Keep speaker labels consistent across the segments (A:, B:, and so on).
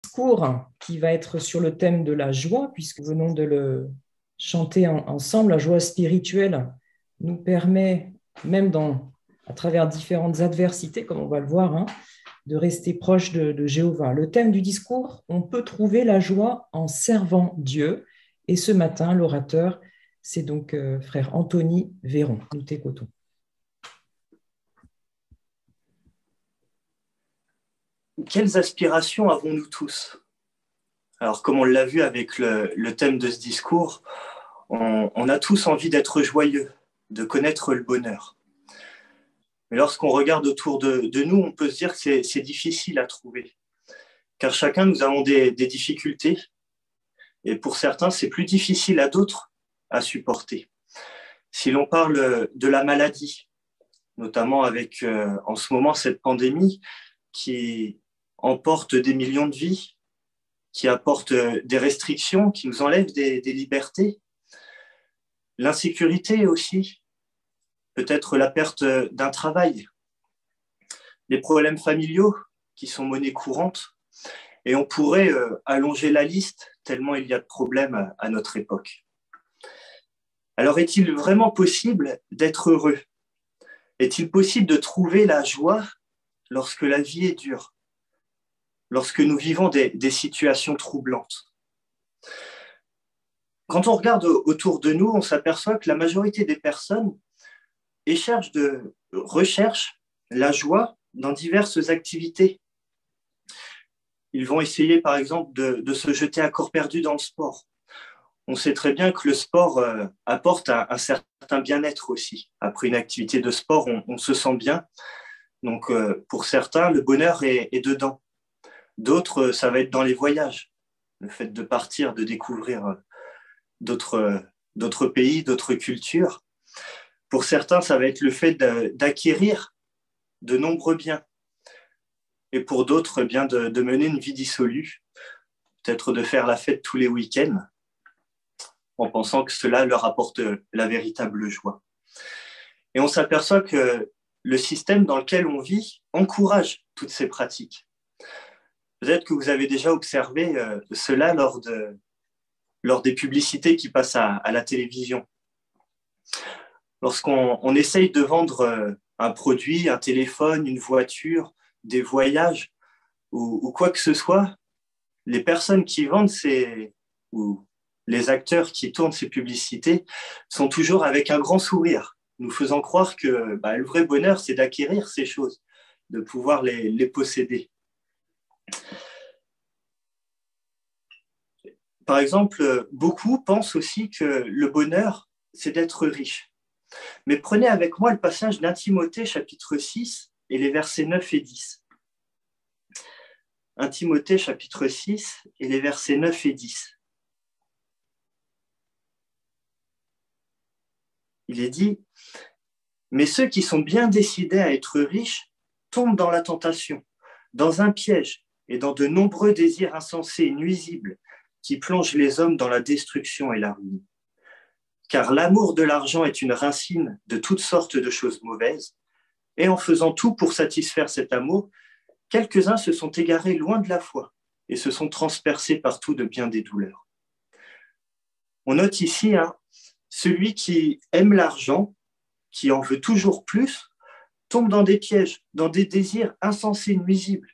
A: Discours qui va être sur le thème de la joie, puisque nous venons de le chanter ensemble. La joie spirituelle nous permet, même à travers différentes adversités, comme on va le voir, de rester proche de Jéhovah. Le thème du discours, on peut trouver la joie en servant Dieu. Et ce matin, l'orateur, c'est donc frère Anthony Véron. Nous t'écoutons.
B: Quelles aspirations avons-nous tous? Alors, comme on l'a vu avec le thème de ce discours, on a tous envie d'être joyeux, de connaître le bonheur. Mais lorsqu'on regarde autour de nous, on peut se dire que c'est difficile à trouver. Car chacun, nous avons des difficultés. Et pour certains, c'est plus difficile à d'autres à supporter. Si l'on parle de la maladie, notamment avec en ce moment cette pandémie qui emporte des millions de vies, qui apporte des restrictions, qui nous enlève des libertés. L'insécurité aussi, peut-être la perte d'un travail, les problèmes familiaux qui sont monnaie courante. Et on pourrait allonger la liste tellement il y a de problèmes à notre époque. Alors, est-il vraiment possible d'être heureux? Est-il possible de trouver la joie lorsque la vie est dure, lorsque nous vivons des situations troublantes? Quand on regarde autour de nous, on s'aperçoit que la majorité des personnes recherchent la joie dans diverses activités. Ils vont essayer, par exemple, de se jeter à corps perdu dans le sport. On sait très bien que le sport apporte un certain bien-être aussi. Après une activité de sport, on se sent bien. Donc, pour certains, le bonheur est dedans. D'autres, ça va être dans les voyages. Le fait de partir, de découvrir d'autres pays, d'autres cultures. Pour certains, ça va être le fait d'acquérir de nombreux biens. Et pour d'autres, eh bien de mener une vie dissolue, peut-être de faire la fête tous les week-ends, en pensant que cela leur apporte la véritable joie. Et on s'aperçoit que le système dans lequel on vit encourage toutes ces pratiques. Peut-être que vous avez déjà observé cela lors des publicités qui passent à la télévision. Lorsqu'on essaye de vendre un produit, un téléphone, une voiture, des voyages ou quoi que ce soit, les personnes qui vendent ou les acteurs qui tournent ces publicités sont toujours avec un grand sourire, nous faisant croire que le vrai bonheur, c'est d'acquérir ces choses, de pouvoir les posséder. Par exemple, beaucoup pensent aussi que le bonheur, c'est d'être riche. Mais prenez avec moi le passage d'Un Timothée, chapitre 6, et les versets 9 et 10. 1 Timothée, chapitre 6, et les versets 9 et 10. Il est dit, « Mais ceux qui sont bien décidés à être riches tombent dans la tentation, dans un piège et dans de nombreux désirs insensés et nuisibles qui plongent les hommes dans la destruction et la ruine. Car l'amour de l'argent est une racine de toutes sortes de choses mauvaises, et en faisant tout pour satisfaire cet amour, quelques-uns se sont égarés loin de la foi et se sont transpercés partout de bien des douleurs. » On note ici, celui qui aime l'argent, qui en veut toujours plus, tombe dans des pièges, dans des désirs insensés, nuisibles.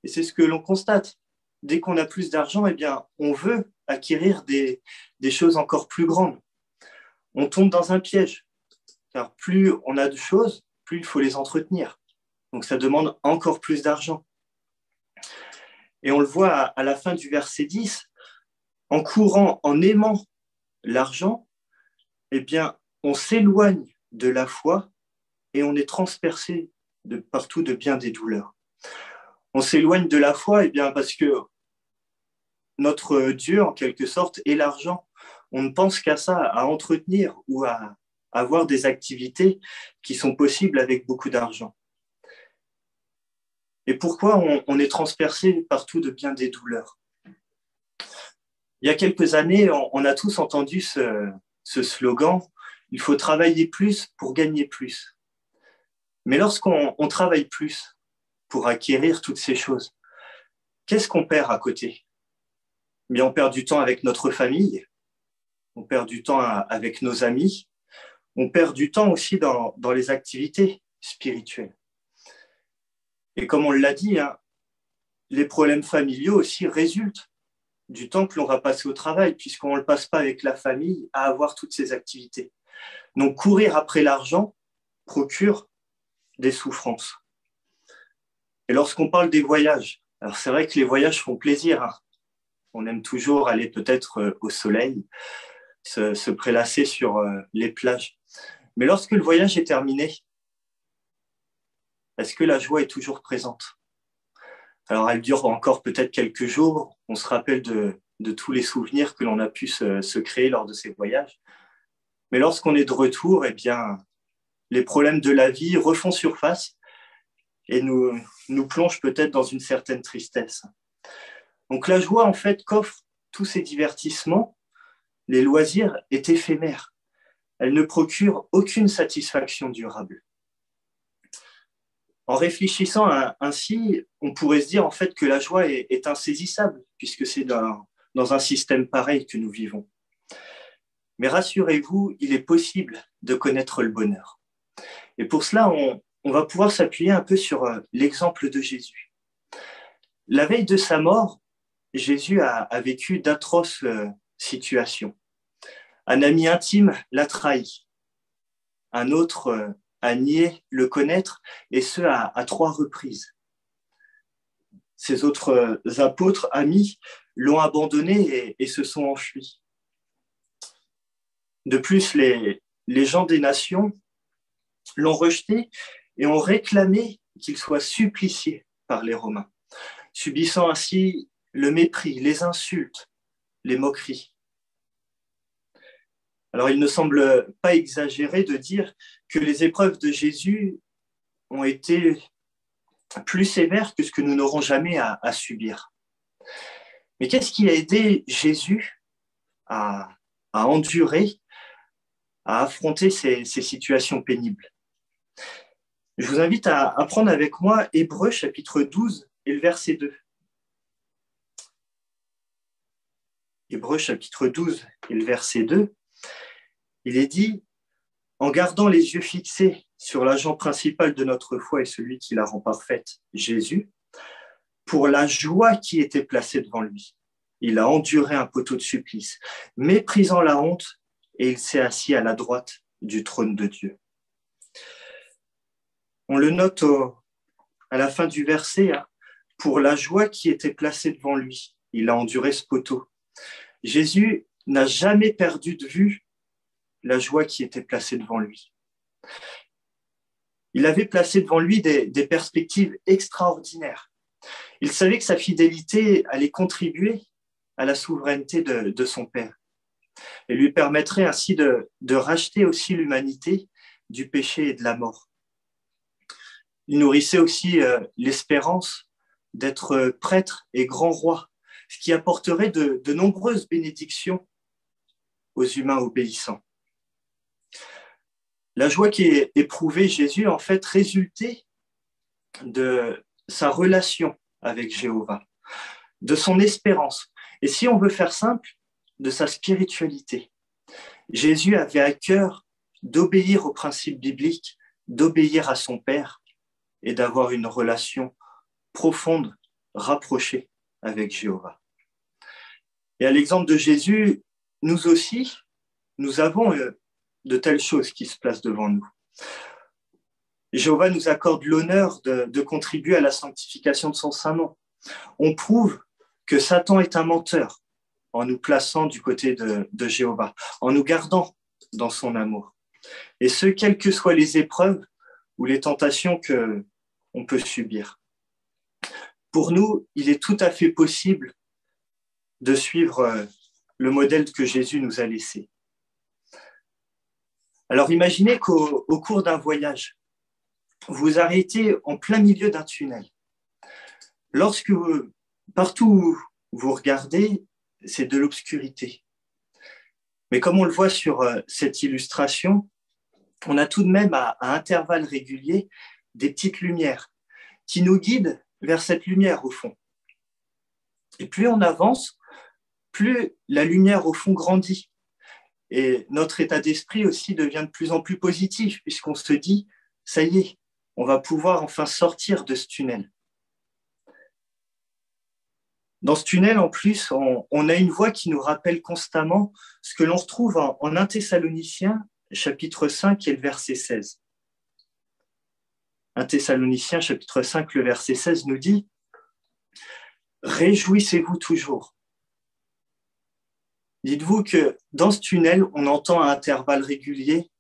B: Et c'est ce que l'on constate. Dès qu'on a plus d'argent, eh bien, on veut acquérir des choses encore plus grandes. On tombe dans un piège, car plus on a de choses, plus il faut les entretenir. Donc ça demande encore plus d'argent. Et on le voit à la fin du verset 10, en courant, en aimant l'argent, eh bien, on s'éloigne de la foi et on est transpercé de partout de bien des douleurs. On s'éloigne de la foi parce que notre Dieu, en quelque sorte, est l'argent. On ne pense qu'à ça, à entretenir ou à avoir des activités qui sont possibles avec beaucoup d'argent. Et pourquoi on est transpercé partout de bien des douleurs? Il y a quelques années, on a tous entendu ce slogan, il faut travailler plus pour gagner plus. Mais lorsqu'on travaille plus pour acquérir toutes ces choses, qu'est-ce qu'on perd à côté? Bien, on perd du temps avec notre famille, on perd du temps avec nos amis, on perd du temps aussi dans les activités spirituelles. Et comme on l'a dit, hein, les problèmes familiaux aussi résultent du temps que l'on va passer au travail, puisqu'on ne le passe pas avec la famille à avoir toutes ces activités. Donc, courir après l'argent procure des souffrances. Et lorsqu'on parle des voyages, alors c'est vrai que les voyages font plaisir, hein. On aime toujours aller peut-être au soleil, se prélasser sur les plages. Mais lorsque le voyage est terminé, est-ce que la joie est toujours présente? Alors, elle dure encore peut-être quelques jours. On se rappelle de tous les souvenirs que l'on a pu se créer lors de ces voyages. Mais lorsqu'on est de retour, eh bien, les problèmes de la vie refont surface et nous plongent peut-être dans une certaine tristesse. Donc, la joie, en fait, qu'offrent tous ces divertissements, les loisirs, est éphémère. Elle ne procure aucune satisfaction durable. En réfléchissant ainsi, on pourrait se dire en fait que la joie est insaisissable, puisque c'est dans un système pareil que nous vivons. Mais rassurez-vous, il est possible de connaître le bonheur. Et pour cela, on va pouvoir s'appuyer un peu sur l'exemple de Jésus. La veille de sa mort, Jésus a vécu d'atroces situations. Un ami intime l'a trahi. Un autre a nié le connaître, et ce à 3 reprises. Ses autres apôtres, amis, l'ont abandonné et se sont enfuis. De plus, les gens des nations l'ont rejeté et ont réclamé qu'il soit supplicié par les Romains, subissant ainsi le mépris, les insultes, les moqueries. Alors, il ne semble pas exagéré de dire que les épreuves de Jésus ont été plus sévères que ce que nous n'aurons jamais à subir. Mais qu'est-ce qui a aidé Jésus à endurer, à affronter ces situations pénibles? Je vous invite à prendre avec moi Hébreux chapitre 12 et le verset 2. Hébreux chapitre 12 et le verset 2, il est dit « En gardant les yeux fixés sur l'agent principal de notre foi et celui qui la rend parfaite, Jésus, pour la joie qui était placée devant lui, il a enduré un poteau de supplice, méprisant la honte, et il s'est assis à la droite du trône de Dieu. » On le note à la fin du verset, hein, pour la joie qui était placée devant lui, il a enduré ce poteau. Jésus n'a jamais perdu de vue la joie qui était placée devant lui. Il avait placé devant lui des perspectives extraordinaires. Il savait que sa fidélité allait contribuer à la souveraineté de son Père et lui permettrait ainsi de racheter aussi l'humanité du péché et de la mort. Il nourrissait aussi l'espérance d'être prêtre et grand roi, ce qui apporterait de nombreuses bénédictions aux humains obéissants. La joie qui est éprouvée Jésus, en fait, résultait de sa relation avec Jéhovah, de son espérance. Et si on veut faire simple, de sa spiritualité. Jésus avait à cœur d'obéir aux principes bibliques, d'obéir à son Père et d'avoir une relation profonde, rapprochée avec Jéhovah. Et à l'exemple de Jésus, nous aussi, nous avons de telles choses qui se placent devant nous. Jéhovah nous accorde l'honneur de contribuer à la sanctification de son saint nom. On prouve que Satan est un menteur en nous plaçant du côté de Jéhovah, en nous gardant dans son amour. Et ce, quelles que soient les épreuves ou les tentations qu'on peut subir. Pour nous, il est tout à fait possible de suivre le modèle que Jésus nous a laissé. Alors imaginez qu'au cours d'un voyage, vous arrêtez en plein milieu d'un tunnel. Lorsque partout où vous regardez, c'est de l'obscurité. Mais comme on le voit sur cette illustration, on a tout de même à intervalles réguliers des petites lumières qui nous guident vers cette lumière au fond. Et plus on avance, plus la lumière au fond grandit. Et notre état d'esprit aussi devient de plus en plus positif, puisqu'on se dit, ça y est, on va pouvoir enfin sortir de ce tunnel. Dans ce tunnel, en plus, on a une voix qui nous rappelle constamment ce que l'on retrouve en 1 Thessaloniciens, chapitre 5 et le verset 16. 1 Thessaloniciens, chapitre 5, le verset 16 nous dit « Réjouissez-vous toujours ». Dites-vous que dans ce tunnel, on entend à intervalles réguliers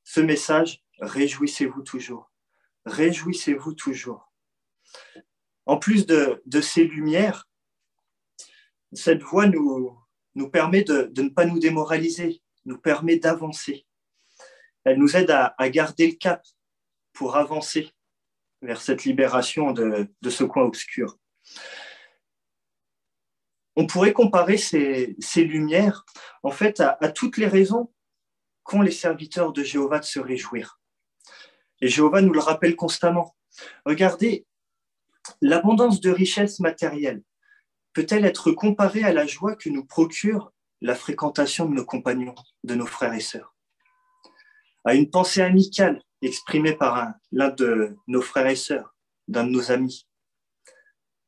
B: ce message « Réjouissez-vous toujours ». Réjouissez-vous toujours. En plus de ces lumières, cette voie nous permet de ne pas nous démoraliser, nous permet d'avancer. Elle nous aide à garder le cap pour avancer vers cette libération de ce coin obscur. On pourrait comparer ces lumières en fait à toutes les raisons qu'ont les serviteurs de Jéhovah de se réjouir. Et Jéhovah nous le rappelle constamment. Regardez, l'abondance de richesses matérielles peut-elle être comparée à la joie que nous procure la fréquentation de nos compagnons, de nos frères et sœurs? À une pensée amicale exprimée par l'un de nos frères et sœurs, d'un de nos amis,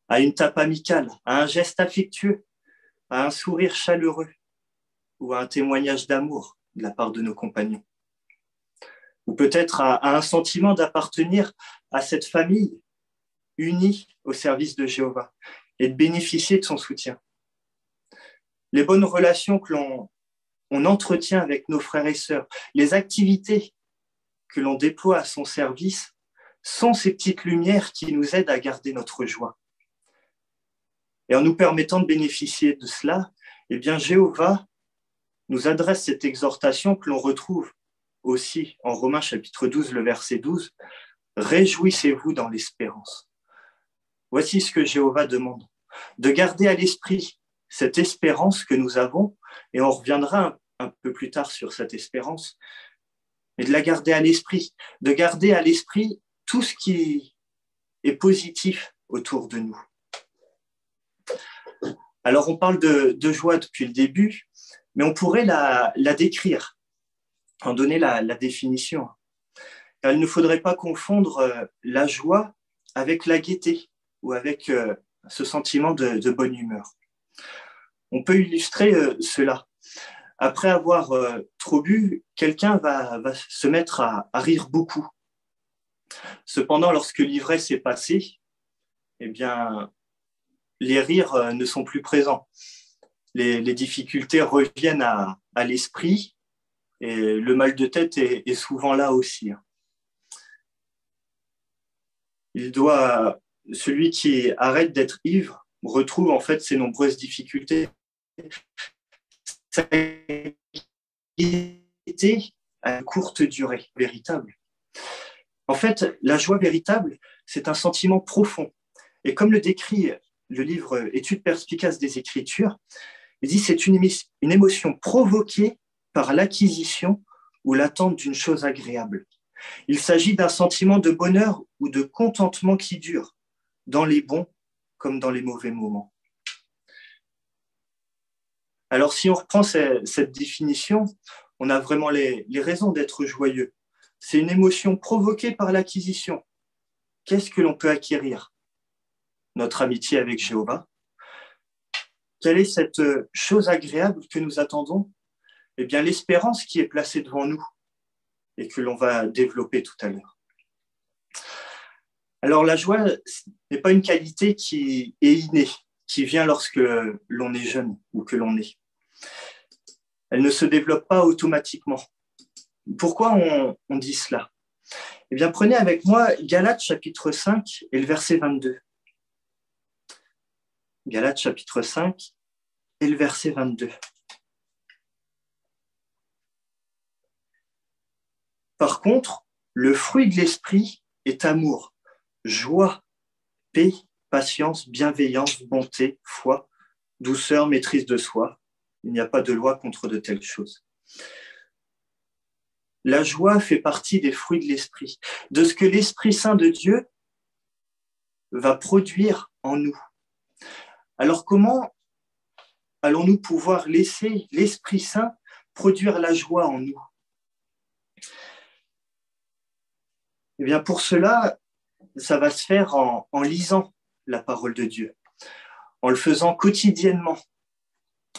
B: à une tape amicale, à un geste affectueux, à un sourire chaleureux ou à un témoignage d'amour de la part de nos compagnons. Ou peut-être à un sentiment d'appartenir à cette famille unie au service de Jéhovah et de bénéficier de son soutien. Les bonnes relations que l'on entretient avec nos frères et sœurs, les activités que l'on déploie à son service sont ces petites lumières qui nous aident à garder notre joie. Et en nous permettant de bénéficier de cela, eh bien Jéhovah nous adresse cette exhortation que l'on retrouve aussi en Romains chapitre 12, le verset 12. « Réjouissez-vous dans l'espérance ». Voici ce que Jéhovah demande, de garder à l'esprit cette espérance que nous avons, et on reviendra un peu plus tard sur cette espérance, mais de la garder à l'esprit, de garder à l'esprit tout ce qui est positif autour de nous. Alors on parle de joie depuis le début, mais on pourrait la décrire, en donner la définition. Car il ne faudrait pas confondre la joie avec la gaieté ou avec ce sentiment de bonne humeur. On peut illustrer cela. Après avoir trop bu, quelqu'un va se mettre à rire beaucoup. Cependant, lorsque l'ivresse est passée, eh bien, les rires ne sont plus présents. Les difficultés reviennent à l'esprit et le mal de tête est souvent là aussi. Celui qui arrête d'être ivre retrouve en fait ses nombreuses difficultés. Ça a été à courte durée, véritable. En fait, la joie véritable, c'est un sentiment profond. Et comme le décrit le livre Études perspicaces des Écritures, il dit c'est une émotion provoquée par l'acquisition ou l'attente d'une chose agréable. Il s'agit d'un sentiment de bonheur ou de contentement qui dure, dans les bons comme dans les mauvais moments. Alors, si on reprend cette définition, on a vraiment les raisons d'être joyeux. C'est une émotion provoquée par l'acquisition. Qu'est-ce que l'on peut acquérir? Notre amitié avec Jéhovah. Quelle est cette chose agréable que nous attendons? Eh bien, l'espérance qui est placée devant nous et que l'on va développer tout à l'heure. Alors, la joie n'est pas une qualité qui est innée, qui vient lorsque l'on est jeune ou que l'on est. Elle ne se développe pas automatiquement. Pourquoi on dit cela? Eh bien, prenez avec moi Galates chapitre 5 et le verset 22. Galates chapitre 5 et le verset 22. Par contre, le fruit de l'esprit est amour, joie, paix, patience, bienveillance, bonté, foi, douceur, maîtrise de soi. Il n'y a pas de loi contre de telles choses. La joie fait partie des fruits de l'esprit, de ce que l'Esprit Saint de Dieu va produire en nous. Alors comment allons-nous pouvoir laisser l'Esprit Saint produire la joie en nous? Eh bien, pour cela, ça va se faire en lisant la parole de Dieu, en le faisant quotidiennement,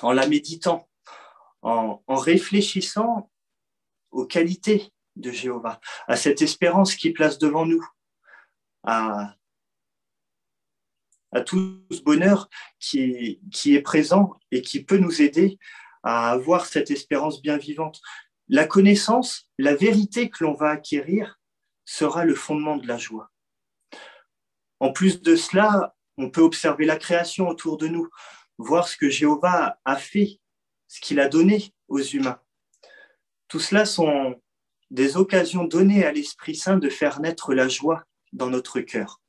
B: en la méditant, en réfléchissant aux qualités de Jéhovah, à cette espérance qu'il place devant nous, à tout ce bonheur qui est présent et qui peut nous aider à avoir cette espérance bien vivante. La connaissance, la vérité que l'on va acquérir sera le fondement de la joie. En plus de cela, on peut observer la création autour de nous, voir ce que Jéhovah a fait, ce qu'il a donné aux humains. Tout cela sont des occasions données à l'Esprit Saint de faire naître la joie dans notre cœur.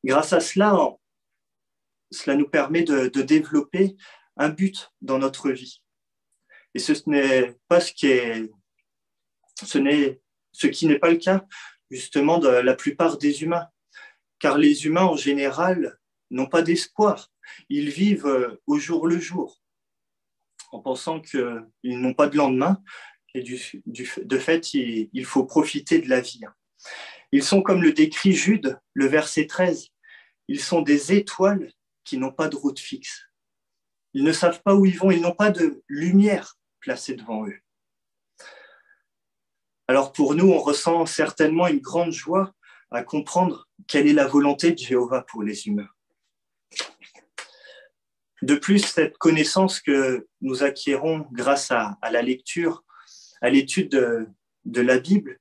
B: Grâce à cela, cela nous permet de développer un but dans notre vie. Et ce n'est pas ce qui n'est pas le cas justement de la plupart des humains, car les humains en général n'ont pas d'espoir. Ils vivent au jour le jour, en pensant qu'ils n'ont pas de lendemain, et de fait, il faut profiter de la vie. Ils sont comme le décrit Jude, le verset 13, ils sont des étoiles qui n'ont pas de route fixe. Ils ne savent pas où ils vont, ils n'ont pas de lumière placée devant eux. Alors pour nous, on ressent certainement une grande joie à comprendre quelle est la volonté de Jéhovah pour les humains. De plus, cette connaissance que nous acquérons grâce à la lecture, à l'étude de la Bible,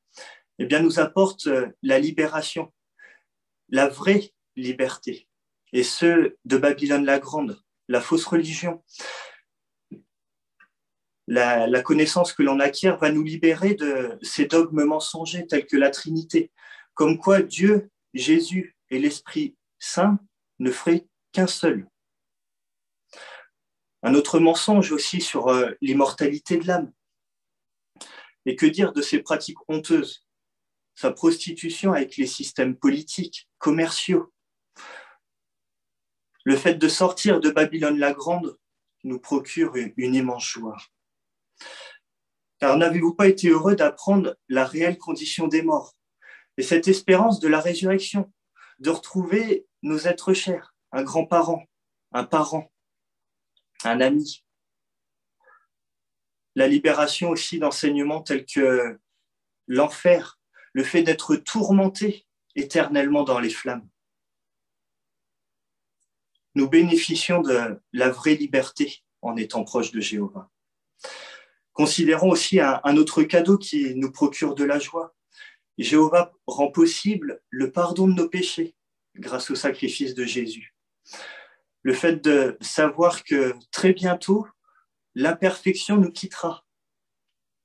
B: eh bien, nous apporte la libération, la vraie liberté, et ce, de Babylone la Grande, la fausse religion. La connaissance que l'on acquiert va nous libérer de ces dogmes mensongers tels que la Trinité, comme quoi Dieu, Jésus et l'Esprit Saint ne feraient qu'un seul. Un autre mensonge aussi sur l'immortalité de l'âme. Et que dire de ces pratiques honteuses, sa prostitution avec les systèmes politiques, commerciaux. Le fait de sortir de Babylone la Grande nous procure une immense joie. Car n'avez-vous pas été heureux d'apprendre la réelle condition des morts et cette espérance de la résurrection, de retrouver nos êtres chers, un grand-parent, un parent, un ami. La libération aussi d'enseignements tels que l'enfer, le fait d'être tourmenté éternellement dans les flammes. Nous bénéficions de la vraie liberté en étant proches de Jéhovah. Considérons aussi un autre cadeau qui nous procure de la joie. Jéhovah rend possible le pardon de nos péchés grâce au sacrifice de Jésus. Le fait de savoir que très bientôt, l'imperfection nous quittera.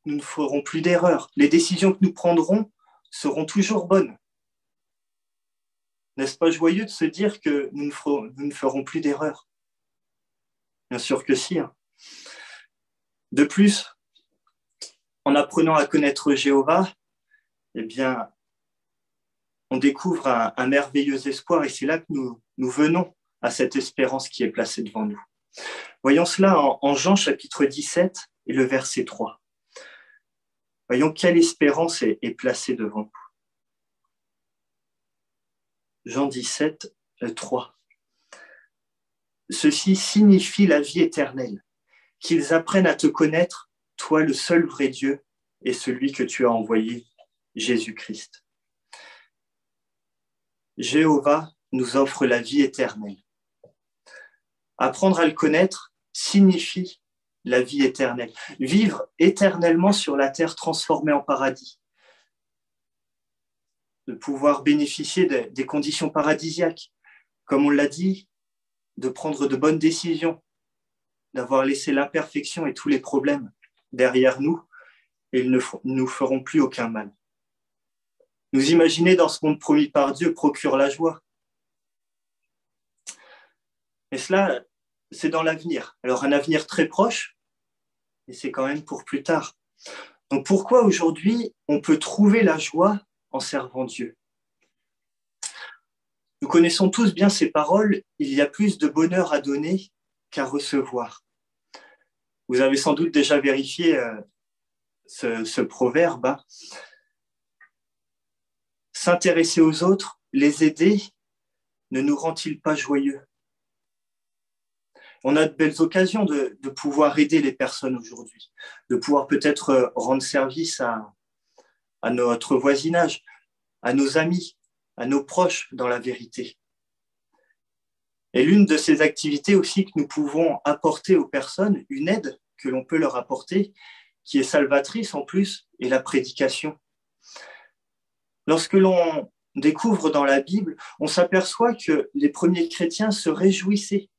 B: Nous ne ferons plus d'erreurs. Les décisions que nous prendrons seront toujours bonnes. N'est-ce pas joyeux de se dire que nous ne ferons plus d'erreurs? Bien sûr que si. De plus, en apprenant à connaître Jéhovah, eh bien, on découvre un merveilleux espoir et c'est là que nous venons à cette espérance qui est placée devant nous. Voyons cela en Jean chapitre 17 et le verset 3. Voyons quelle espérance est placée devant nous. Jean 17, 3. Ceci signifie la vie éternelle, qu'ils apprennent à te connaître, toi le seul vrai Dieu et celui que tu as envoyé, Jésus-Christ. Jéhovah nous offre la vie éternelle. Apprendre à le connaître signifie la vie éternelle. Vivre éternellement sur la terre transformée en paradis. De pouvoir bénéficier des conditions paradisiaques. Comme on l'a dit, de prendre de bonnes décisions, d'avoir laissé l'imperfection et tous les problèmes derrière nous, et ils ne nous feront plus aucun mal. Nous imaginer dans ce monde promis par Dieu procure la joie. Mais cela, c'est dans l'avenir. Alors un avenir très proche, mais c'est quand même pour plus tard. Donc pourquoi aujourd'hui on peut trouver la joie en servant Dieu? Nous connaissons tous bien ces paroles, il y a plus de bonheur à donner qu'à recevoir. Vous avez sans doute déjà vérifié ce proverbe. Hein. S'intéresser aux autres, les aider, ne nous rend-il pas joyeux? On a de belles occasions de pouvoir aider les personnes aujourd'hui, de pouvoir peut-être rendre service à notre voisinage, à nos amis, à nos proches dans la vérité. Et l'une de ces activités aussi que nous pouvons apporter aux personnes, une aide que l'on peut leur apporter, qui est salvatrice en plus, est la prédication. Lorsque l'on découvre dans la Bible, on s'aperçoit que les premiers chrétiens se réjouissaient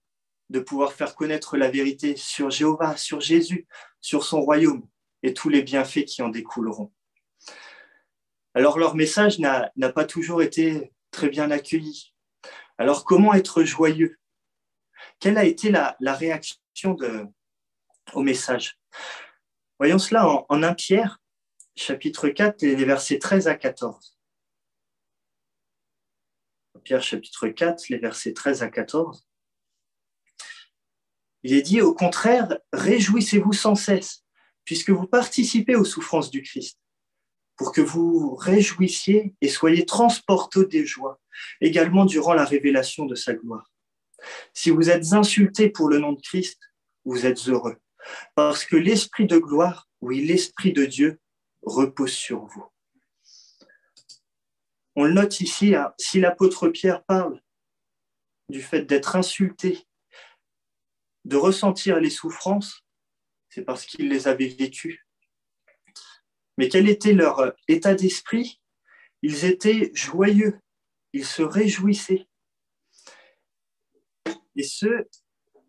B: de pouvoir faire connaître la vérité sur Jéhovah, sur Jésus, sur son royaume et tous les bienfaits qui en découleront. Alors leur message n'a pas toujours été très bien accueilli. Alors comment être joyeux? Quelle a été la réaction au message? Voyons cela en 1 Pierre, chapitre 4, les versets 13 à 14. Pierre, chapitre 4, les versets 13 à 14. Il est dit, au contraire, réjouissez-vous sans cesse, puisque vous participez aux souffrances du Christ, pour que vous réjouissiez et soyez transportés de joie, également durant la révélation de sa gloire. Si vous êtes insultés pour le nom de Christ, vous êtes heureux, parce que l'Esprit de gloire, oui, l'Esprit de Dieu, repose sur vous. On le note ici, hein, si l'apôtre Pierre parle du fait d'être insulté, de ressentir les souffrances, c'est parce qu'il les avait vécues. Mais quel était leur état d'esprit? Ils étaient joyeux, ils se réjouissaient. Et ce,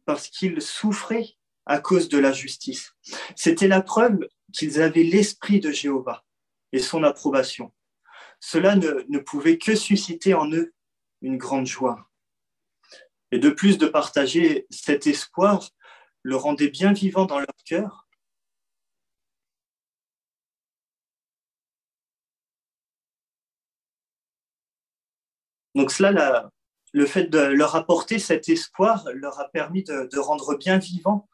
B: parce qu'ils souffraient à cause de la justice. C'était la preuve qu'ils avaient l'esprit de Jéhovah et son approbation. Cela ne pouvait que susciter en eux une grande joie. Et de plus de partager cet espoir, le rendait bien vivant dans leur cœur. Donc cela, le fait de leur apporter cet espoir leur a permis de rendre bien vivant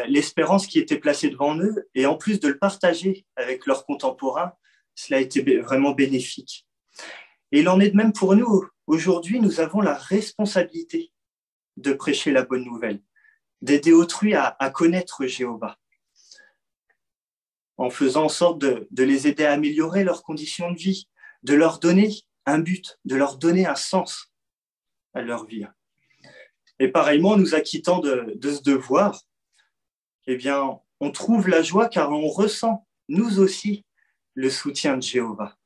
B: l'espérance qui était placée devant eux, et en plus de le partager avec leurs contemporains, cela a été vraiment bénéfique. Et il en est de même pour nous. Aujourd'hui, nous avons la responsabilité de prêcher la bonne nouvelle, d'aider autrui à connaître Jéhovah, en faisant en sorte de les aider à améliorer leurs conditions de vie, de leur donner un but, de leur donner un sens à leur vie. Et pareillement, nous acquittant de ce devoir, eh bien, on trouve la joie car on ressent, nous aussi, le soutien de Jéhovah.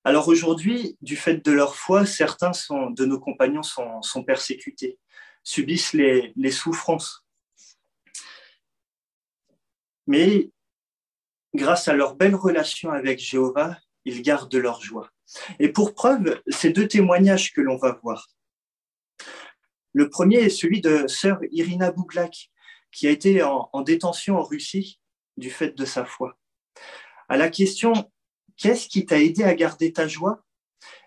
B: Alors aujourd'hui, du fait de leur foi, certains de nos compagnons sont persécutés, subissent les souffrances. Mais grâce à leur belle relation avec Jéhovah, ils gardent leur joie. Et pour preuve, ces deux témoignages que l'on va voir. Le premier est celui de sœur Irina Bouglak, qui a été en détention en Russie du fait de sa foi. À la question « Qu'est-ce qui t'a aidé à garder ta joie ?»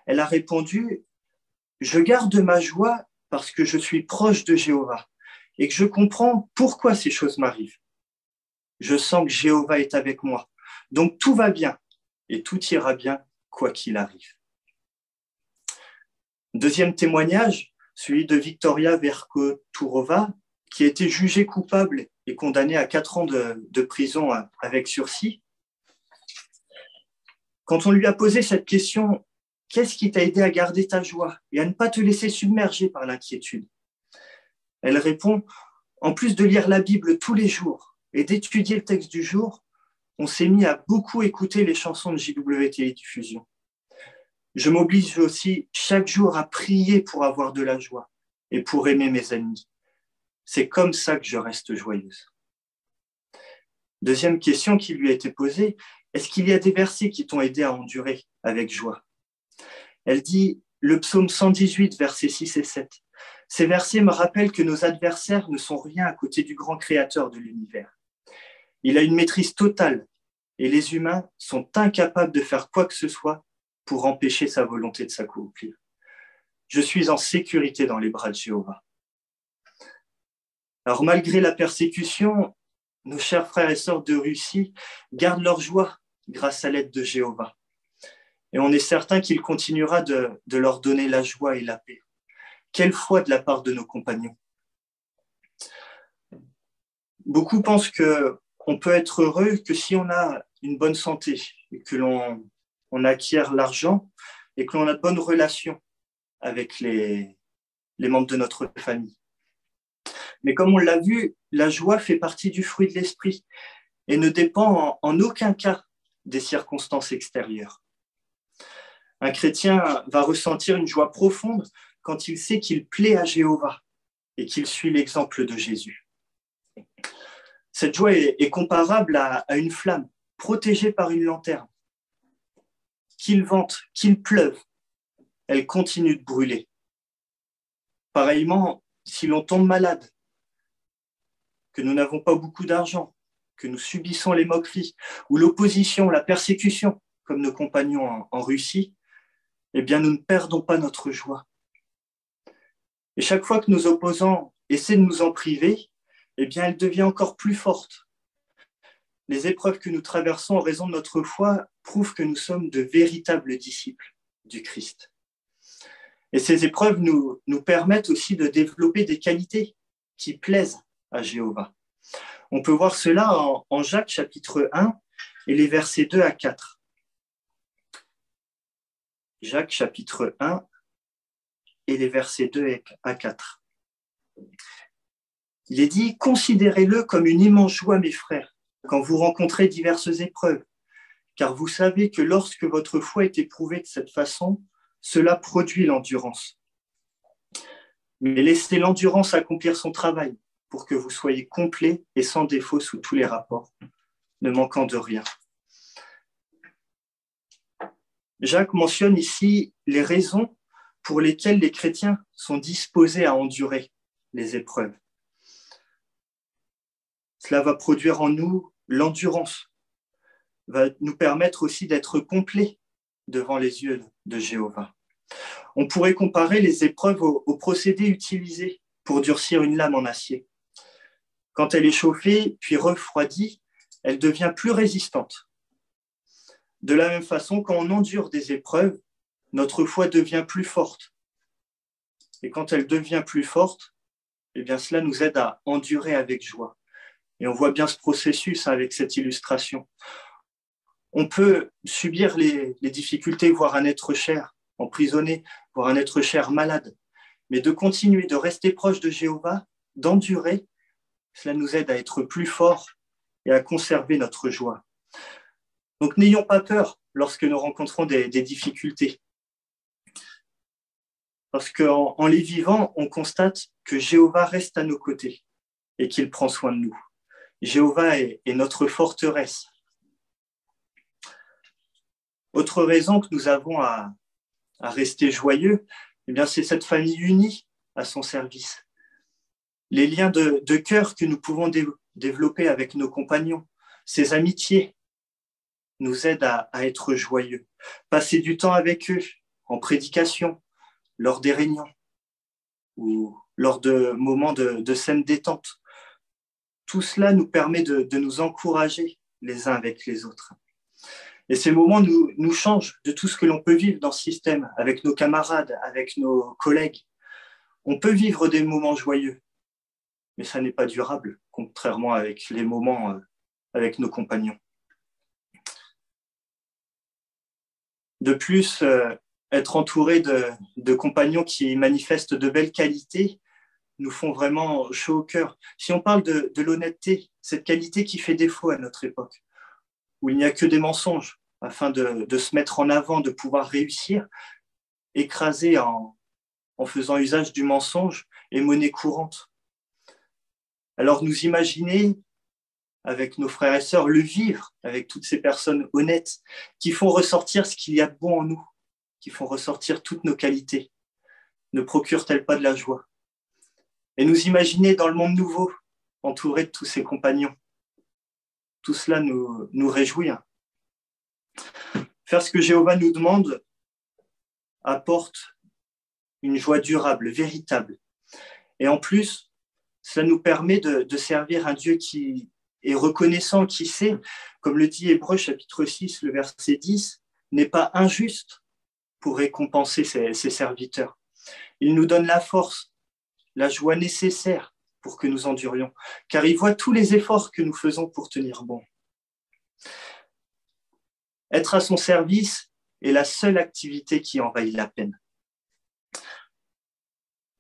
B: elle a répondu « Je garde ma joie parce que je suis proche de Jéhovah et que je comprends pourquoi ces choses m'arrivent. Je sens que Jéhovah est avec moi, donc tout va bien et tout ira bien quoi qu'il arrive. » Deuxième témoignage, celui de Victoria Verkhoturova, qui a été jugée coupable et condamnée à 4 ans de prison avec sursis. Quand on lui a posé cette question, « Qu'est-ce qui t'a aidé à garder ta joie et à ne pas te laisser submerger par l'inquiétude ?» Elle répond, « En plus de lire la Bible tous les jours et d'étudier le texte du jour, on s'est mis à beaucoup écouter les chansons de JW Télédiffusion. Je m'oblige aussi chaque jour à prier pour avoir de la joie et pour aimer mes ennemis. C'est comme ça que je reste joyeuse. » Deuxième question qui lui a été posée, est-ce qu'il y a des versets qui t'ont aidé à endurer avec joie? Elle dit, le psaume 118, versets 6 et 7. Ces versets me rappellent que nos adversaires ne sont rien à côté du grand créateur de l'univers. Il a une maîtrise totale et les humains sont incapables de faire quoi que ce soit pour empêcher sa volonté de s'accomplir. Je suis en sécurité dans les bras de Jéhovah. Alors, malgré la persécution, nos chers frères et sœurs de Russie gardent leur joie grâce à l'aide de Jéhovah. Et on est certain qu'il continuera de leur donner la joie et la paix. Quelle foi de la part de nos compagnons. Beaucoup pensent qu'on peut être heureux que si on a une bonne santé et que l'on acquiert l'argent et que l'on a de bonnes relations avec les membres de notre famille. Mais comme on l'a vu, la joie fait partie du fruit de l'esprit et ne dépend en aucun cas des circonstances extérieures. Un chrétien va ressentir une joie profonde quand il sait qu'il plaît à Jéhovah et qu'il suit l'exemple de Jésus. Cette joie est comparable à une flamme protégée par une lanterne. Qu'il vente, qu'il pleuve, elle continue de brûler. Pareillement, si l'on tombe malade, que nous n'avons pas beaucoup d'argent, que nous subissons les moqueries ou l'opposition, la persécution, comme nos compagnons en Russie, eh bien, nous ne perdons pas notre joie. Et chaque fois que nos opposants essaient de nous en priver, eh bien, elle devient encore plus forte. Les épreuves que nous traversons en raison de notre foi prouvent que nous sommes de véritables disciples du Christ. Et ces épreuves nous permettent aussi de développer des qualités qui plaisent à Jéhovah. On peut voir cela en Jacques chapitre 1 et les versets 2 à 4. Jacques chapitre 1 et les versets 2 à 4. Il est dit « Considérez-le comme une immense joie, mes frères, quand vous rencontrez diverses épreuves, car vous savez que lorsque votre foi est éprouvée de cette façon, cela produit l'endurance. Mais laissez l'endurance accomplir son travail pour que vous soyez complets et sans défaut sous tous les rapports, ne manquant de rien. » Jacques mentionne ici les raisons pour lesquelles les chrétiens sont disposés à endurer les épreuves. Cela va produire en nous l'endurance, va nous permettre aussi d'être complets devant les yeux de Jéhovah. On pourrait comparer les épreuves au procédé utilisé pour durcir une lame en acier. Quand elle est chauffée puis refroidie, elle devient plus résistante. De la même façon, quand on endure des épreuves, notre foi devient plus forte. Et quand elle devient plus forte, eh bien, cela nous aide à endurer avec joie. Et on voit bien ce processus avec cette illustration. On peut subir les difficultés, voir un être cher emprisonné, voir un être cher malade, mais de continuer, de rester proche de Jéhovah, d'endurer, cela nous aide à être plus forts et à conserver notre joie. Donc n'ayons pas peur lorsque nous rencontrons des difficultés. Parce qu'en les vivant, on constate que Jéhovah reste à nos côtés et qu'il prend soin de nous. Jéhovah est notre forteresse. Autre raison que nous avons à rester joyeux, eh bien, c'est cette famille unie à son service. Les liens de cœur que nous pouvons développer avec nos compagnons, ces amitiés, nous aident à être joyeux. Passer du temps avec eux en prédication, lors des réunions ou lors de moments de saine détente. Tout cela nous permet de nous encourager les uns avec les autres. Et ces moments nous changent de tout ce que l'on peut vivre dans ce système, avec nos camarades, avec nos collègues. On peut vivre des moments joyeux, mais ça n'est pas durable, contrairement avec les moments avec nos compagnons. De plus, être entouré de compagnons qui manifestent de belles qualités nous font vraiment chaud au cœur. Si on parle de l'honnêteté, cette qualité qui fait défaut à notre époque, où il n'y a que des mensonges, afin de se mettre en avant, de pouvoir réussir, écraser en faisant usage du mensonge est monnaie courante. Alors nous imaginer, avec nos frères et sœurs, le vivre avec toutes ces personnes honnêtes qui font ressortir ce qu'il y a de bon en nous, qui font ressortir toutes nos qualités, ne procurent-elles pas de la joie? Et nous imaginer dans le monde nouveau, entouré de tous ces compagnons. Tout cela nous réjouit. Faire ce que Jéhovah nous demande apporte une joie durable, véritable. Et en plus, cela nous permet de servir un Dieu qui est reconnaissant, qui sait, comme le dit Hébreux chapitre 6, le verset 10, n'est pas injuste pour récompenser ses serviteurs. Il nous donne la force, la joie nécessaire pour que nous endurions, car il voit tous les efforts que nous faisons pour tenir bon. Être à son service est la seule activité qui envahit la peine.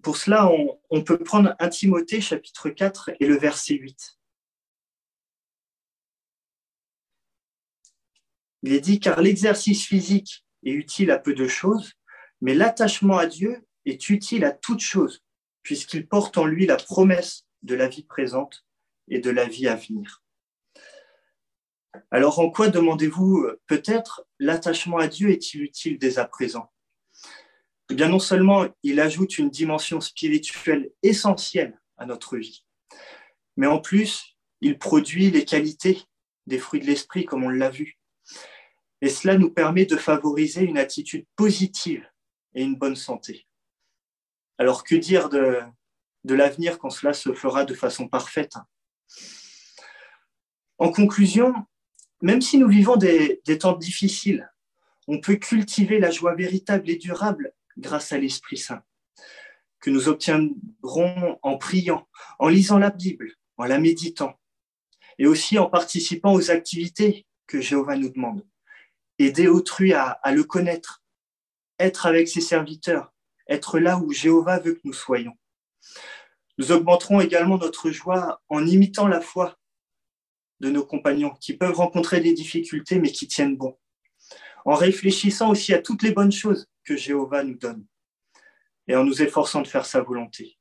B: Pour cela, on peut prendre 1 Timothée chapitre 4 et le verset 8. Il est dit, car l'exercice physique est utile à peu de choses, mais l'attachement à Dieu est utile à toute chose, puisqu'il porte en lui la promesse de la vie présente et de la vie à venir. Alors, en quoi, demandez-vous, peut-être l'attachement à Dieu est-il utile dès à présent? Eh bien, non seulement il ajoute une dimension spirituelle essentielle à notre vie, mais en plus, il produit les qualités des fruits de l'esprit, comme on l'a vu. Et cela nous permet de favoriser une attitude positive et une bonne santé. Alors, que dire de l'avenir quand cela se fera de façon parfaite? En conclusion, même si nous vivons des temps difficiles, on peut cultiver la joie véritable et durable grâce à l'Esprit Saint, que nous obtiendrons en priant, en lisant la Bible, en la méditant, et aussi en participant aux activités que Jéhovah nous demande. Aider autrui à le connaître, être avec ses serviteurs, être là où Jéhovah veut que nous soyons. Nous augmenterons également notre joie en imitant la foi de nos compagnons qui peuvent rencontrer des difficultés mais qui tiennent bon, en réfléchissant aussi à toutes les bonnes choses que Jéhovah nous donne et en nous efforçant de faire sa volonté.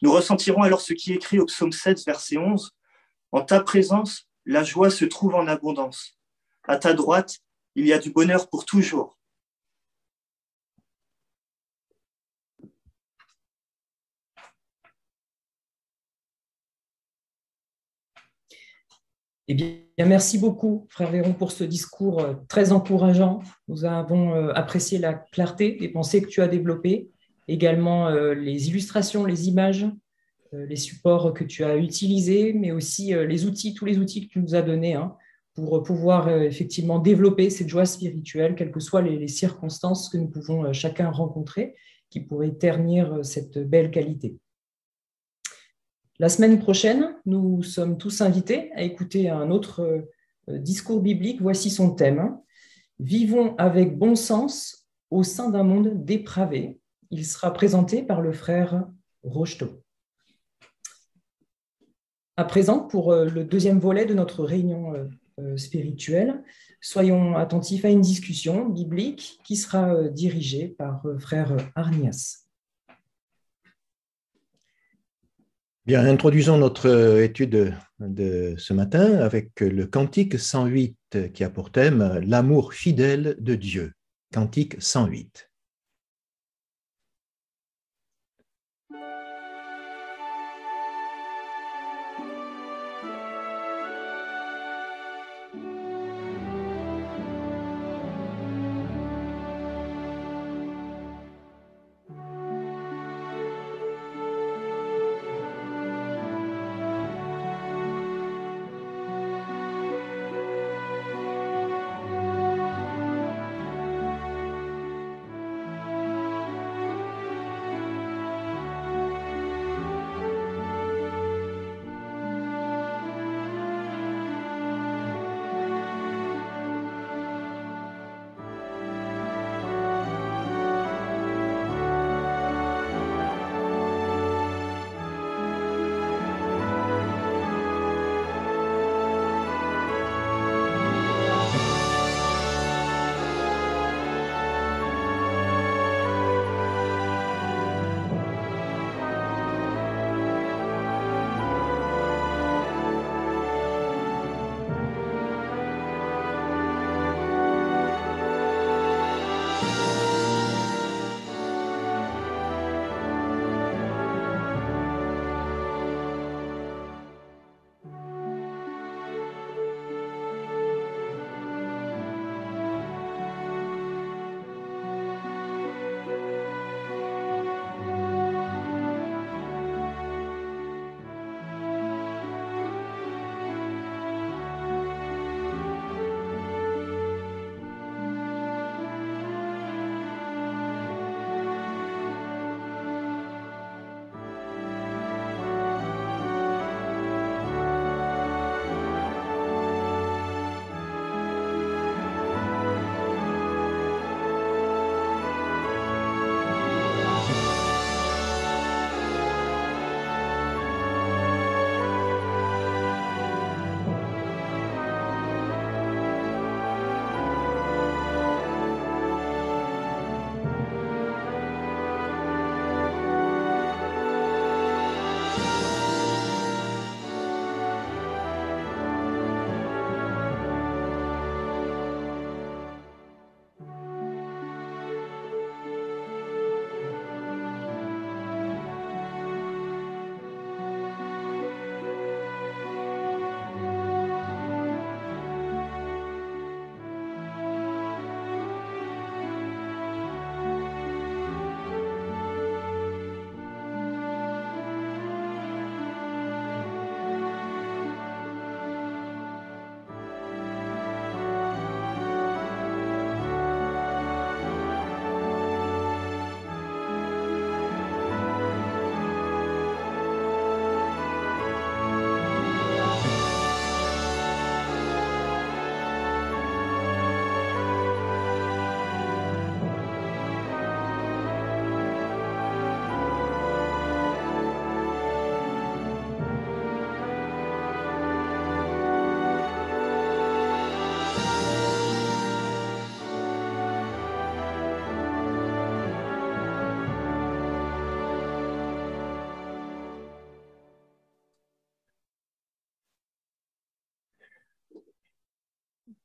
B: Nous ressentirons alors ce qui est écrit au psaume 7, verset 11, « En ta présence, la joie se trouve en abondance. À ta droite, il y a du bonheur pour toujours. »
A: Eh bien, merci beaucoup, frère Véron, pour ce discours très encourageant. Nous avons apprécié la clarté des pensées que tu as développées, également les illustrations, les images, les supports que tu as utilisés, mais aussi les outils, tous les outils que tu nous as donnés pour pouvoir effectivement développer cette joie spirituelle, quelles que soient les circonstances que nous pouvons chacun rencontrer, qui pourraient ternir cette belle qualité. La semaine prochaine, nous sommes tous invités à écouter un autre discours biblique. Voici son thème. Vivons avec bon sens au sein d'un monde dépravé. Il sera présenté par le frère Rocheteau. À présent, pour le deuxième volet de notre réunion spirituelle, soyons attentifs à une discussion biblique qui sera dirigée par frère Arnias.
C: Bien, introduisons notre étude de ce matin avec le cantique 108 qui a pour thème « L'amour fidèle de Dieu ». Cantique 108.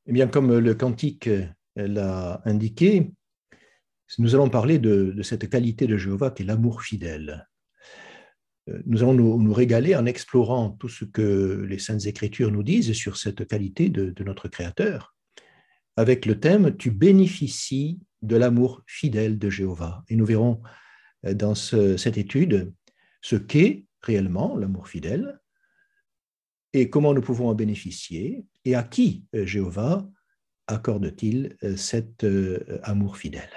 C: Eh bien, comme le cantique l'a indiqué, nous allons parler de cette qualité de Jéhovah qui est l'amour fidèle. Nous allons nous régaler en explorant tout ce que les Saintes Écritures nous disent sur cette qualité de notre Créateur, avec le thème « Tu bénéficies de l'amour fidèle de Jéhovah ». Et nous verrons dans cette étude ce qu'est réellement l'amour fidèle et comment nous pouvons en bénéficier et à qui Jéhovah accorde-t-il cet amour fidèle.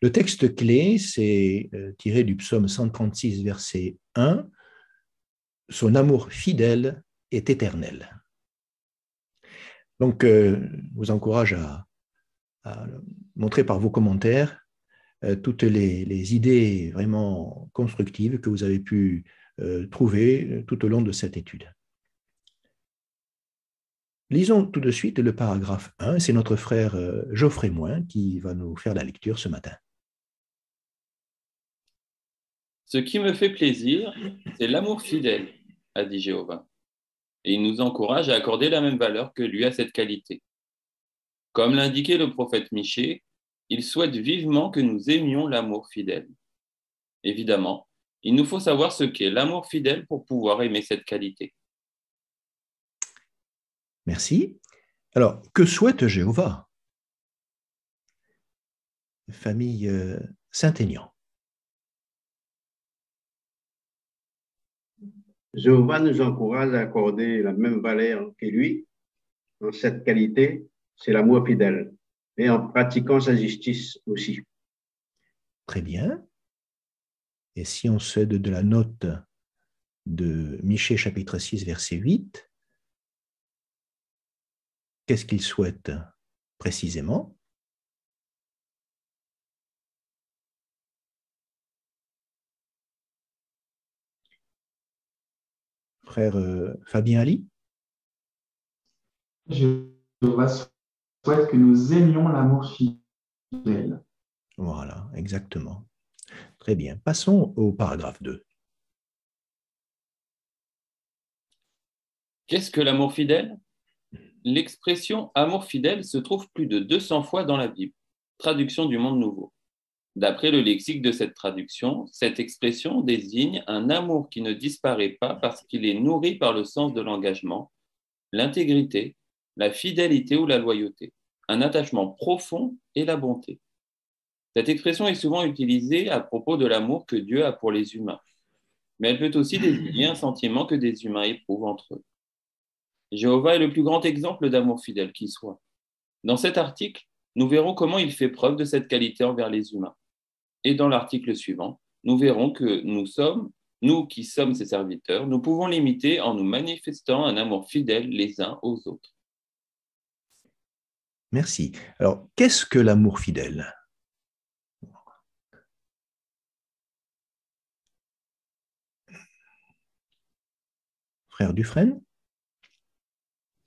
C: Le texte clé, c'est tiré du psaume 136, verset 1. « Son amour fidèle est éternel ». Donc, je vous encourage à montrer par vos commentaires toutes les idées vraiment constructives que vous avez pu trouver tout au long de cette étude. Lisons tout de suite le paragraphe 1. C'est notre frère Geoffrey Moin qui va nous faire la lecture ce matin.
D: Ce qui me fait plaisir, c'est l'amour fidèle, a dit Jéhovah. Et il nous encourage à accorder la même valeur que lui à cette qualité. Comme l'indiquait le prophète Michée, il souhaite vivement que nous aimions l'amour fidèle. Évidemment, il nous faut savoir ce qu'est l'amour fidèle pour pouvoir aimer cette qualité.
C: Merci. Alors, que souhaite Jéhovah? Famille Saint-Aignan.
E: Jéhovah nous encourage à accorder la même valeur que lui dans cette qualité, c'est l'amour fidèle, et en pratiquant sa justice aussi.
C: Très bien. Et si on se aide de la note de Michée chapitre 6, verset 8, qu'est-ce qu'il souhaite précisément? Frère Fabien Ali?
F: Jéhovah souhaite que nous aimions l'amour fidèle.
C: Voilà, exactement. Très bien. Passons au paragraphe 2.
D: Qu'est-ce que l'amour fidèle? L'expression amour fidèle se trouve plus de 200 fois dans la Bible, traduction du Monde Nouveau. D'après le lexique de cette traduction, cette expression désigne un amour qui ne disparaît pas parce qu'il est nourri par le sens de l'engagement, l'intégrité, la fidélité ou la loyauté, un attachement profond et la bonté. Cette expression est souvent utilisée à propos de l'amour que Dieu a pour les humains, mais elle peut aussi désigner un sentiment que des humains éprouvent entre eux. Jéhovah est le plus grand exemple d'amour fidèle qui soit. Dans cet article, nous verrons comment il fait preuve de cette qualité envers les humains. Et dans l'article suivant, nous verrons que nous qui sommes ses serviteurs, nous pouvons l'imiter en nous manifestant un amour fidèle les uns aux autres.
C: Merci. Alors, qu'est-ce que l'amour fidèle? Frère Dufresne?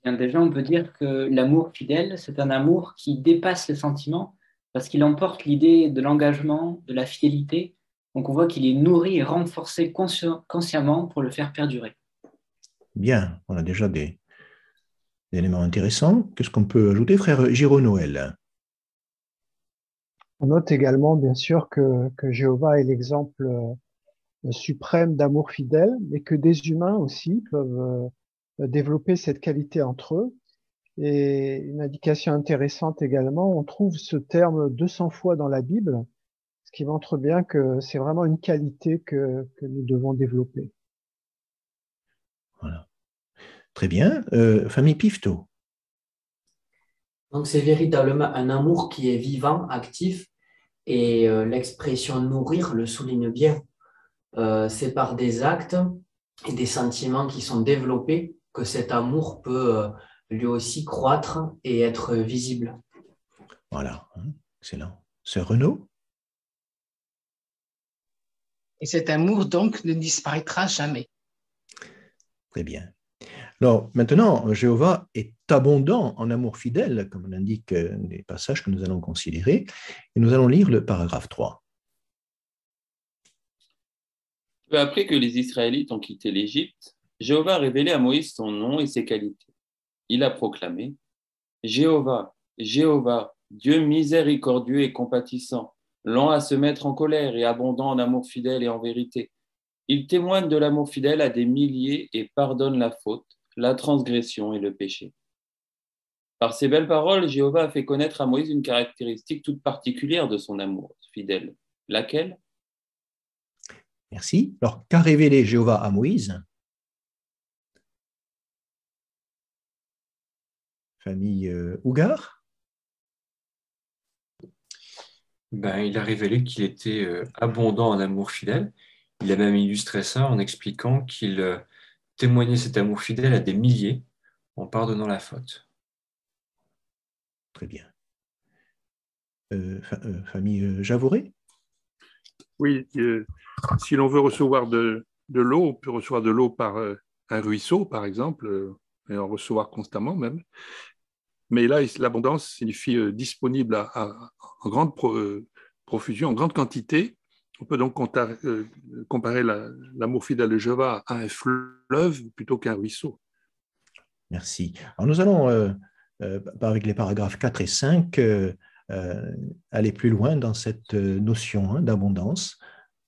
G: Bien, déjà, on peut dire que l'amour fidèle, c'est un amour qui dépasse les sentiments parce qu'il emporte l'idée de l'engagement, de la fidélité. Donc, on voit qu'il est nourri et renforcé consciemment pour le faire perdurer.
C: Bien, on a déjà des éléments intéressants. Qu'est-ce qu'on peut ajouter, frère Giraud Noël?
H: On note également, bien sûr, que Jéhovah est l'exemple suprême d'amour fidèle, mais que des humains aussi peuvent développer cette qualité entre eux. Et une indication intéressante également, on trouve ce terme 200 fois dans la Bible, ce qui montre bien que c'est vraiment une qualité que nous devons développer.
C: Voilà. Très bien. Famille Pifto.
I: Donc, c'est véritablement un amour qui est vivant, actif, et l'expression nourrir le souligne bien. C'est par des actes et des sentiments qui sont développés que cet amour peut lui aussi croître et être visible.
C: Voilà, excellent. Sœur Renaud?
J: Et cet amour, donc, ne disparaîtra jamais.
C: Très bien. Alors, maintenant, Jéhovah est abondant en amour fidèle, comme l'indiquent les passages que nous allons considérer, et nous allons lire le paragraphe 3.
D: Peu après que les Israélites ont quitté l'Égypte, Jéhovah a révélé à Moïse son nom et ses qualités. Il a proclamé : Jéhovah, Jéhovah, Dieu miséricordieux et compatissant, lent à se mettre en colère et abondant en amour fidèle et en vérité. Il témoigne de l'amour fidèle à des milliers et pardonne la faute, la transgression et le péché. Par ces belles paroles, Jéhovah a fait connaître à Moïse une caractéristique toute particulière de son amour fidèle. Laquelle?
C: Merci. Alors, qu'a révélé Jéhovah à Moïse? Famille Ougar?
K: Il a révélé qu'il était abondant en amour fidèle. Il a même illustré ça en expliquant qu'il témoignait cet amour fidèle à des milliers en pardonnant la faute.
C: Très bien. Famille Javouré?
L: Oui, si l'on veut recevoir de l'eau, on peut recevoir de l'eau par un ruisseau, par exemple, et en recevoir constamment même. Mais là, l'abondance signifie disponible en grande profusion, en grande quantité. On peut donc comparer l'amour fidèle de Jéhovah à un fleuve plutôt qu'un ruisseau.
C: Merci. Alors nous allons, avec les paragraphes 4 et 5, aller plus loin dans cette notion d'abondance.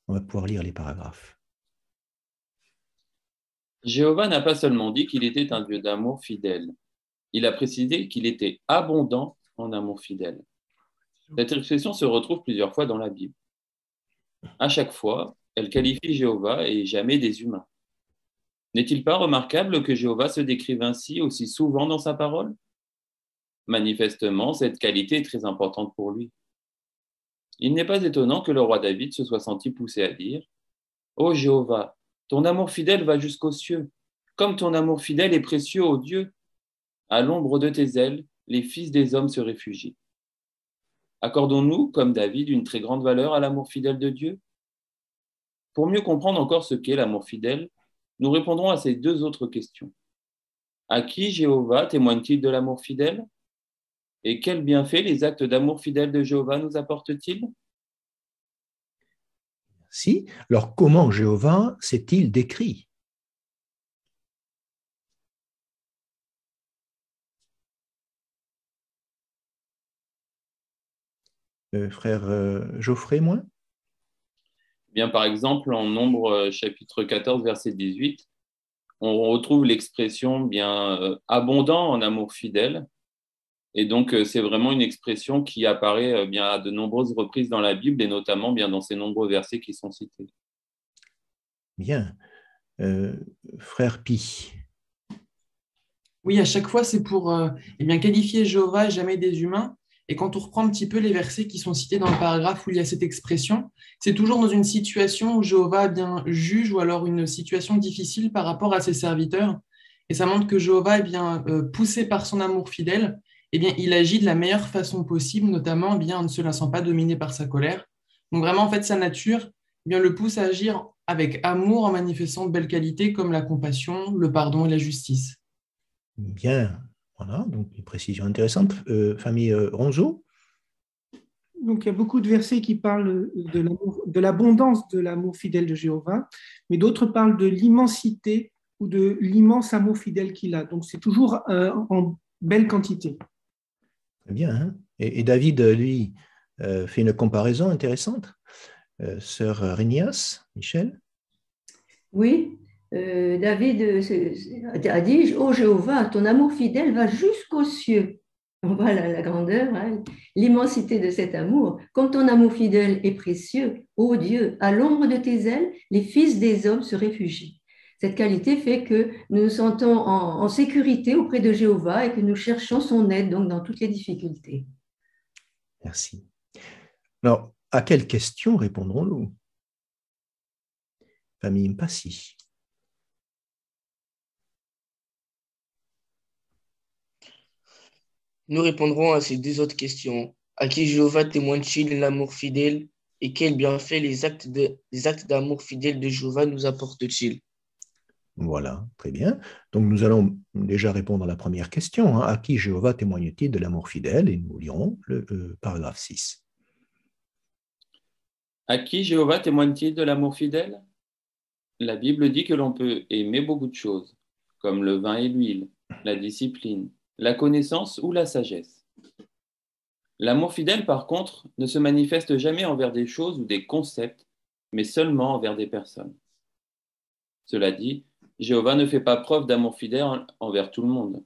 C: On va pouvoir lire les paragraphes.
D: Jéhovah n'a pas seulement dit qu'il était un Dieu d'amour fidèle. Il a précisé qu'il était abondant en amour fidèle. Cette expression se retrouve plusieurs fois dans la Bible. À chaque fois, elle qualifie Jéhovah et jamais des humains. N'est-il pas remarquable que Jéhovah se décrive ainsi aussi souvent dans sa parole? Manifestement, cette qualité est très importante pour lui. Il n'est pas étonnant que le roi David se soit senti poussé à dire « Ô Jéhovah, ton amour fidèle va jusqu'aux cieux, comme ton amour fidèle est précieux ô Dieu. À l'ombre de tes ailes, les fils des hommes se réfugient. » Accordons-nous, comme David, une très grande valeur à l'amour fidèle de Dieu? Pour mieux comprendre encore ce qu'est l'amour fidèle, nous répondrons à ces deux autres questions. À qui Jéhovah témoigne-t-il de l'amour fidèle? Et quels bienfaits les actes d'amour fidèle de Jéhovah nous apportent-ils?
C: Si. Alors, comment Jéhovah s'est-il décrit? Frère Geoffrey, moi?
D: Bien, par exemple, en Nombre chapitre 14, verset 18, on retrouve l'expression abondant en amour fidèle. Et donc, c'est vraiment une expression qui apparaît bien à de nombreuses reprises dans la Bible et notamment bien dans ces nombreux versets qui sont cités.
C: Bien. Frère Pi.
M: Oui, à chaque fois, c'est pour qualifier Jéhovah et jamais des humains. Et quand on reprend un petit peu les versets qui sont cités dans le paragraphe où il y a cette expression, c'est toujours dans une situation où Jéhovah juge ou alors une situation difficile par rapport à ses serviteurs. Et ça montre que Jéhovah est poussé par son amour fidèle. Il agit de la meilleure façon possible, notamment en ne se laissant pas dominer par sa colère. Donc vraiment, en fait, sa nature le pousse à agir avec amour en manifestant de belles qualités comme la compassion, le pardon et la justice.
C: Bien, voilà, donc une précision intéressante. Famille Ronzo?
N: Donc, il y a beaucoup de versets qui parlent de l'abondance de l'amour fidèle de Jéhovah, mais d'autres parlent de l'immensité ou de l'immense amour fidèle qu'il a. Donc, c'est toujours en belle quantité.
C: Très bien. Hein? Et David, lui, fait une comparaison intéressante. Sœur Régnias, Michel?
O: Oui, David a dit « Ô Jéhovah, ton amour fidèle va jusqu'aux cieux. » On voit la grandeur, l'immensité de cet amour. Comme ton amour fidèle est précieux, ô Dieu, à l'ombre de tes ailes, les fils des hommes se réfugient. Cette qualité fait que nous nous sentons en sécurité auprès de Jéhovah et que nous cherchons son aide donc, dans toutes les difficultés.
C: Merci. Alors, à quelles questions répondrons-nous? Famille Mpassi.
P: Nous répondrons à ces deux autres questions. À qui Jéhovah témoigne-t-il l'amour fidèle et quels bienfaits les actes d'amour fidèle de Jéhovah nous apportent-ils?
C: Voilà, très bien. Donc nous allons déjà répondre à la première question. À qui Jéhovah témoigne-t-il de l'amour fidèle? Et nous lirons le paragraphe 6.
D: À qui Jéhovah témoigne-t-il de l'amour fidèle? La Bible dit que l'on peut aimer beaucoup de choses, comme le vin et l'huile, la discipline, la connaissance ou la sagesse. L'amour fidèle, par contre, ne se manifeste jamais envers des choses ou des concepts, mais seulement envers des personnes. Cela dit, Jéhovah ne fait pas preuve d'amour fidèle envers tout le monde.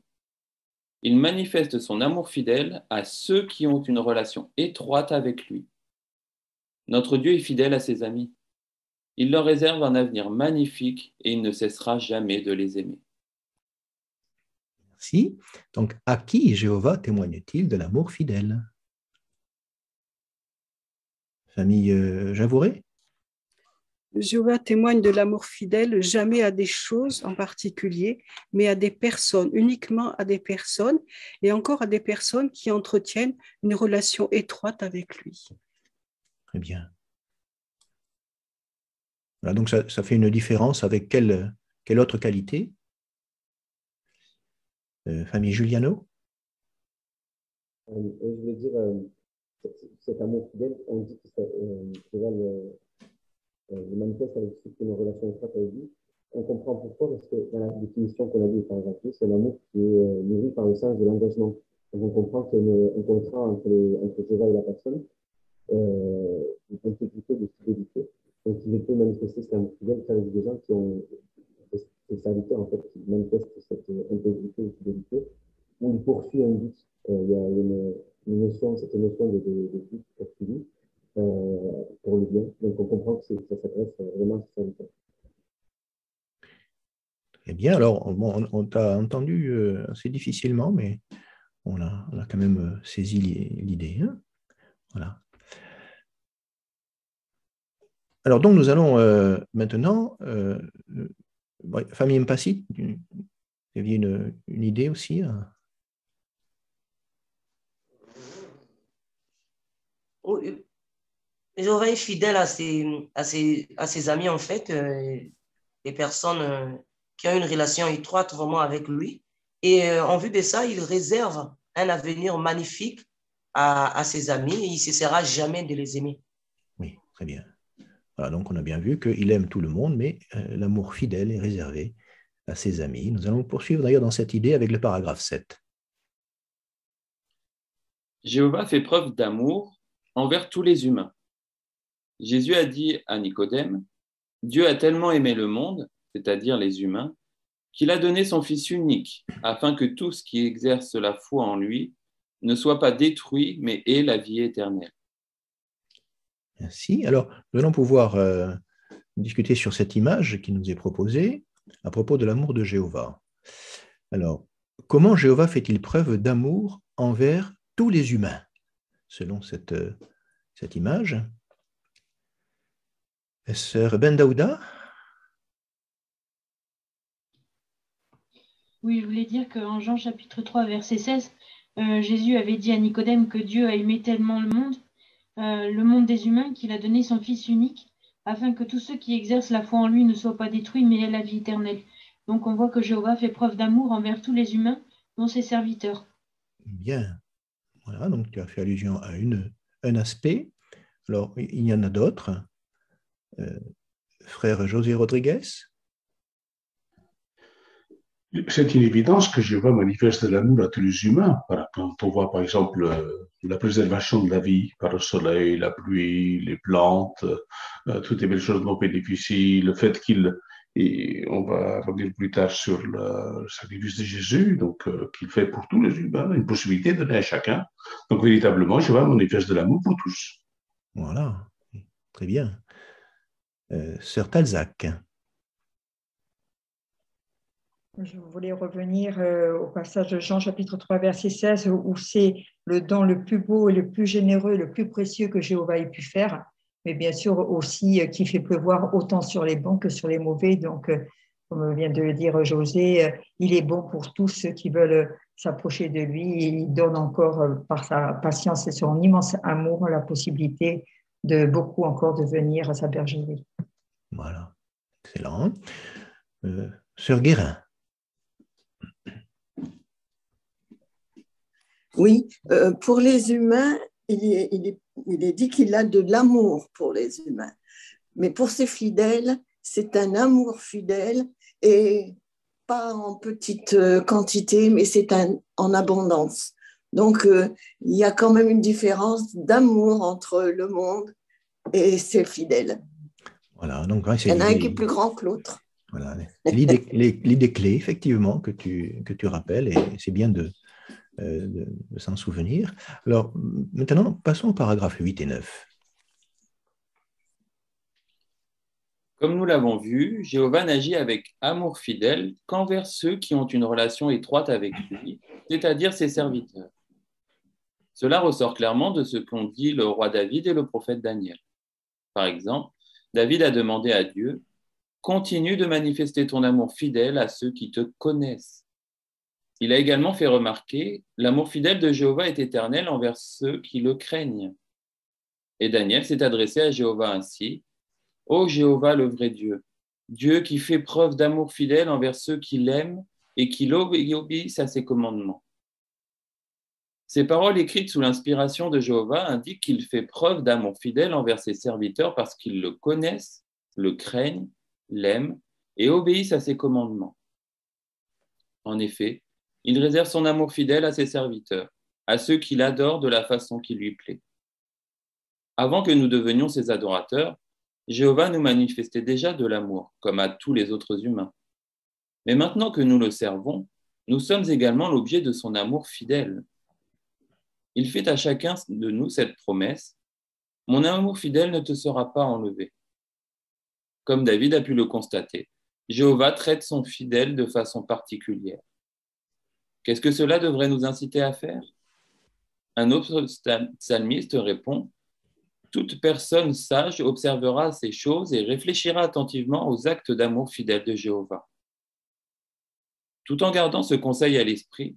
D: Il manifeste son amour fidèle à ceux qui ont une relation étroite avec lui. Notre Dieu est fidèle à ses amis. Il leur réserve un avenir magnifique et il ne cessera jamais de les aimer.
C: Merci. Donc, à qui Jéhovah témoigne-t-il de l'amour fidèle? Famille Javouret?
Q: Jéhovah témoigne de l'amour fidèle jamais à des choses en particulier, mais à des personnes, uniquement à des personnes, et encore à des personnes qui entretiennent une relation étroite avec lui.
C: Très bien. Voilà, donc ça fait une différence avec quelle autre qualité? Famille Giuliano?
R: Je voulais dire, cet amour fidèle, on dit que ça le manifeste avec ceux qui ont une relation étroite avec lui. On comprend pourquoi, parce que dans la définition qu'on a vue par exemple, c'est l'amour qui est nourri par le sens de l'engagement. Donc on comprend qu'il y a un contrat entre Jéhovah et la personne, une intégrité, de fidélité. Donc il peut manifester cet amour fidèle avec des gens qui ont des serviteurs en fait, qui manifestent cette intégrité et fidélité, où il poursuit un but. Il y a une notion, cette notion de but poursuivi pour le bien. Donc on comprend que ça s'adresse vraiment à ce serviteur.
C: Eh bien, alors, on t'a entendu assez difficilement, mais on a quand même saisi l'idée. Hein, voilà. Alors, donc, nous allons maintenant, famille Mpassi, vous aviez une idée aussi hein?
S: Jéhovah est fidèle à ses amis, en fait, des personnes qui ont une relation étroite vraiment avec lui. Et en vue de ça, il réserve un avenir magnifique à ses amis et il ne cessera jamais de les aimer.
C: Oui, très bien. Voilà, donc on a bien vu qu'il aime tout le monde, mais l'amour fidèle est réservé à ses amis. Nous allons poursuivre d'ailleurs dans cette idée avec le paragraphe 7.
D: Jéhovah fait preuve d'amour envers tous les humains. Jésus a dit à Nicodème, « Dieu a tellement aimé le monde, c'est-à-dire les humains, qu'il a donné son Fils unique, afin que tous qui exercent la foi en lui ne soient pas détruits, mais aient la vie éternelle. »
C: Ainsi, alors nous allons pouvoir discuter sur cette image qui nous est proposée à propos de l'amour de Jéhovah. Alors, comment Jéhovah fait-il preuve d'amour envers tous les humains, selon cette image? Sœur Ben Daouda?
T: Oui, je voulais dire qu'en Jean chapitre 3, verset 16, Jésus avait dit à Nicodème que Dieu a aimé tellement le monde des humains, qu'il a donné son Fils unique, afin que tous ceux qui exercent la foi en lui ne soient pas détruits, mais aient la vie éternelle. Donc on voit que Jéhovah fait preuve d'amour envers tous les humains, dont ses serviteurs.
C: Bien. Voilà, donc tu as fait allusion à un aspect. Alors, il y en a d'autres. Frère José Rodriguez?
U: C'est une évidence que Jéhovah manifeste de l'amour à tous les humains. Quand on voit par exemple la préservation de la vie par le soleil, la pluie, les plantes, toutes les belles choses non bénéficient, le fait on va revenir plus tard sur le sacrifice de Jésus, donc qu'il fait pour tous les humains, une possibilité donnée à chacun. Donc véritablement, Jéhovah manifeste de l'amour pour tous.
C: Voilà, très bien. Sœur Talzac.
V: Je voulais revenir au passage de Jean chapitre 3 verset 16 où c'est le don le plus beau et le plus généreux, le plus précieux que Jéhovah ait pu faire, mais bien sûr aussi qui fait pleuvoir autant sur les bons que sur les mauvais. Donc, comme vient de le dire José, il est bon pour tous ceux qui veulent s'approcher de lui et il donne encore par sa patience et son immense amour la possibilité de beaucoup encore de venir à sa bergerie.
C: Voilà, excellent. Sœur Guérin.
W: Oui, pour les humains, il est dit qu'il a de l'amour pour les humains. Mais pour ses fidèles, c'est un amour fidèle et pas en petite quantité, mais c'est en abondance. Donc, il y a quand même une différence d'amour entre le monde et ses fidèles.
C: Voilà, donc
W: il y en a un qui est plus grand que l'autre.
C: Voilà, l'idée clé, effectivement, que tu rappelles, et c'est bien de s'en souvenir. Alors, maintenant, passons au paragraphe 8 et 9.
D: Comme nous l'avons vu, Jéhovah n'agit avec amour fidèle qu'envers ceux qui ont une relation étroite avec lui, c'est-à-dire ses serviteurs. Cela ressort clairement de ce qu'ont dit le roi David et le prophète Daniel. Par exemple, David a demandé à Dieu « Continue de manifester ton amour fidèle à ceux qui te connaissent ». Il a également fait remarquer « L'amour fidèle de Jéhovah est éternel envers ceux qui le craignent ». Et Daniel s'est adressé à Jéhovah ainsi « Ô Jéhovah, le vrai Dieu, Dieu qui fait preuve d'amour fidèle envers ceux qui l'aiment et qui obéissent à ses commandements. » Ces paroles écrites sous l'inspiration de Jéhovah indiquent qu'il fait preuve d'amour fidèle envers ses serviteurs parce qu'ils le connaissent, le craignent, l'aiment et obéissent à ses commandements. En effet, il réserve son amour fidèle à ses serviteurs, à ceux qui l'adorent de la façon qui lui plaît. Avant que nous devenions ses adorateurs, Jéhovah nous manifestait déjà de l'amour, comme à tous les autres humains. Mais maintenant que nous le servons, nous sommes également l'objet de son amour fidèle. Il fait à chacun de nous cette promesse « Mon amour fidèle ne te sera pas enlevé ». Comme David a pu le constater, Jéhovah traite son fidèle de façon particulière. Qu'est-ce que cela devrait nous inciter à faire? Un autre psalmiste répond « Toute personne sage observera ces choses et réfléchira attentivement aux actes d'amour fidèle de Jéhovah. » Tout en gardant ce conseil à l'esprit,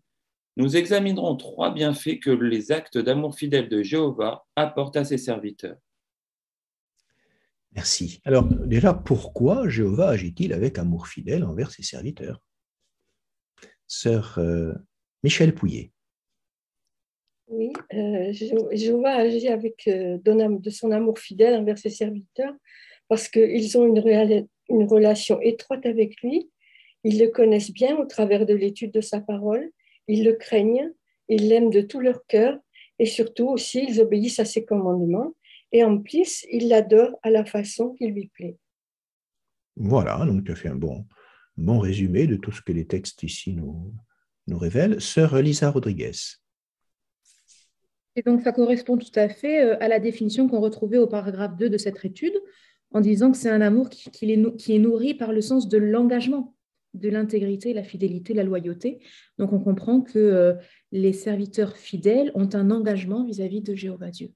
D: nous examinerons 3 bienfaits que les actes d'amour fidèle de Jéhovah apportent à ses serviteurs.
C: Merci. Alors, déjà, pourquoi Jéhovah agit-il avec amour fidèle envers ses serviteurs? Sœur Michèle Pouillet.
W: Oui, Jéhovah agit avec de son amour fidèle envers ses serviteurs parce qu'ils ont une relation étroite avec lui. Ils le connaissent bien au travers de l'étude de sa parole. Ils le craignent, ils l'aiment de tout leur cœur et surtout aussi, ils obéissent à ses commandements et en plus, ils l'adorent à la façon qui lui plaît.
C: Voilà, donc tu as fait un bon résumé de tout ce que les textes ici nous révèlent. Sœur Lisa Rodriguez.
A: Et donc, ça correspond tout à fait à la définition qu'on retrouvait au paragraphe 2 de cette étude, en disant que c'est un amour qui est nourri par le sens de l'engagement, de l'intégrité, la fidélité, la loyauté. Donc, on comprend que les serviteurs fidèles ont un engagement vis-à-vis de Jéhovah Dieu.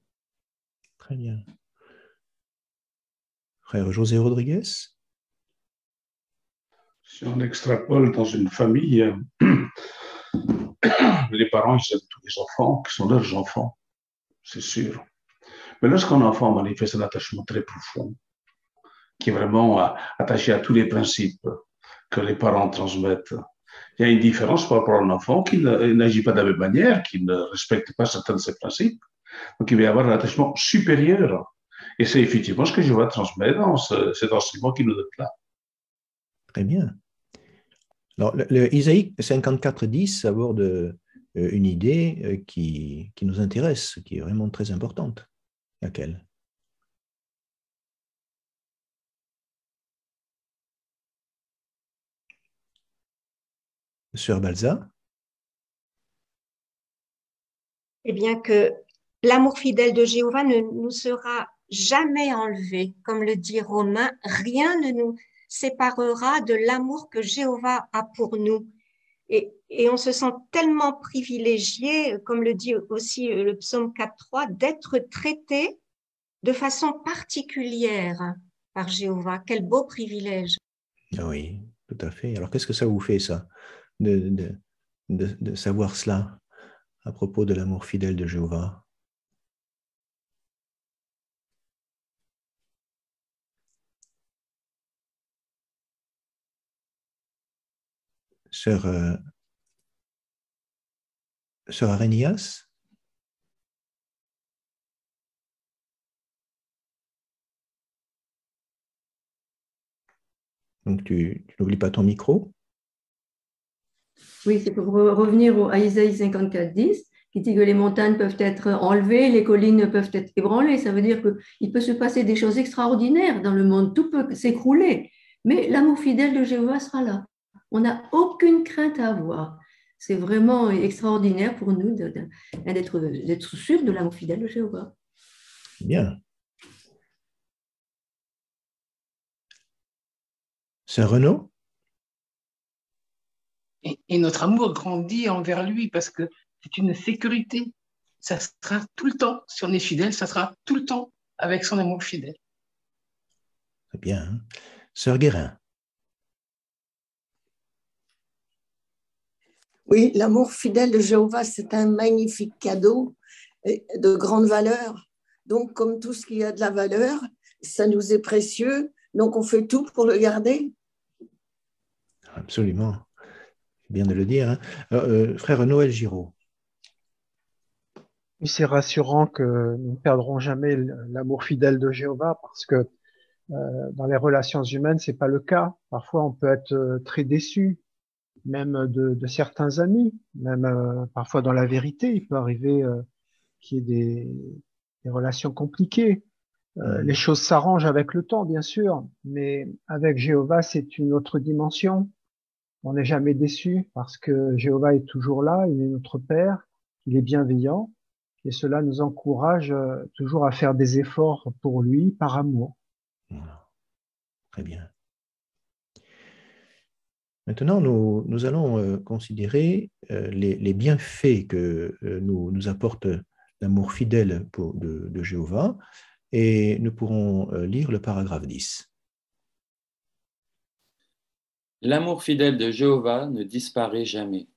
C: Très bien. Frère José Rodriguez.
U: Si on extrapole dans une famille, les parents, ils aiment tous les enfants qui sont leurs enfants, c'est sûr. Mais lorsqu'un enfant manifeste un attachement très profond, qui est vraiment attaché à tous les principes que les parents transmettent, il y a une différence par rapport à un enfant qui n'agit pas de la même manière, qui ne respecte pas certains de ses principes. Donc, il va y avoir un attachement supérieur. Et c'est effectivement ce que je vais transmettre dans cet enseignement qui nous donne là.
C: Très bien. Alors, Isaïe 54:10 aborde une idée qui nous intéresse, qui est vraiment très importante. Laquelle? Sœur Balza?
B: Eh bien que l'amour fidèle de Jéhovah ne nous sera jamais enlevé. Comme le dit Romain, rien ne nous séparera de l'amour que Jéhovah a pour nous. Et on se sent tellement privilégié, comme le dit aussi le psaume 4.3, d'être traité de façon particulière par Jéhovah. Quel beau privilège.
C: Ah oui, tout à fait. Alors, qu'est-ce que ça vous fait, ça, de savoir cela à propos de l'amour fidèle de Jéhovah? Sœur Arénias? Donc, tu n'oublies pas ton micro?
O: Oui, c'est pour revenir à Isaïe 54, 10, qui dit que les montagnes peuvent être enlevées, les collines peuvent être ébranlées. Ça veut dire qu'il peut se passer des choses extraordinaires dans le monde, tout peut s'écrouler, mais l'amour fidèle de Jéhovah sera là. On n'a aucune crainte à avoir. C'est vraiment extraordinaire pour nous d'être sûrs de l'amour fidèle de Jéhovah.
C: Bien. Sœur Renaud?
J: Et notre amour grandit envers lui parce que c'est une sécurité. Ça sera tout le temps, si on est fidèle, ça sera tout le temps avec son amour fidèle.
C: Très bien. Hein? Sœur Guérin?
E: Oui, l'amour fidèle de Jéhovah, c'est un magnifique cadeau de grande valeur. Donc, comme tout ce qui a de la valeur, ça nous est précieux. Donc, on fait tout pour le garder.
C: Absolument. C'est bien de le dire. Hein. Alors, frère Noël Giraud.
H: Oui, c'est rassurant que nous ne perdrons jamais l'amour fidèle de Jéhovah parce que dans les relations humaines, c'est pas le cas. Parfois, on peut être très déçu, même de certains amis, même parfois dans la vérité, il peut arriver qu'il y ait des relations compliquées. Les choses s'arrangent avec le temps, bien sûr, mais avec Jéhovah, c'est une autre dimension. On n'est jamais déçu parce que Jéhovah est toujours là, il est notre Père, il est bienveillant, et cela nous encourage toujours à faire des efforts pour lui par amour.
C: Très bien. Maintenant, nous allons considérer les bienfaits que nous apporte l'amour fidèle de Jéhovah, et nous pourrons lire le paragraphe 10.
D: L'amour fidèle de Jéhovah ne disparaît jamais.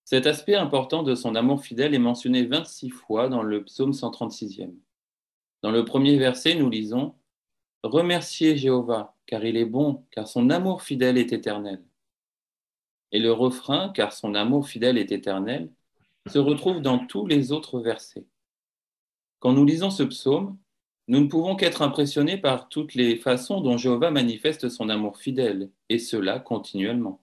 D: Cet aspect important de son amour fidèle est mentionné 26 fois dans le psaume 136e. Dans le premier verset, nous lisons « Remerciez Jéhovah, car il est bon, car son amour fidèle est éternel. » Et le refrain « Car son amour fidèle est éternel » se retrouve dans tous les autres versets. Quand nous lisons ce psaume, nous ne pouvons qu'être impressionnés par toutes les façons dont Jéhovah manifeste son amour fidèle, et cela continuellement.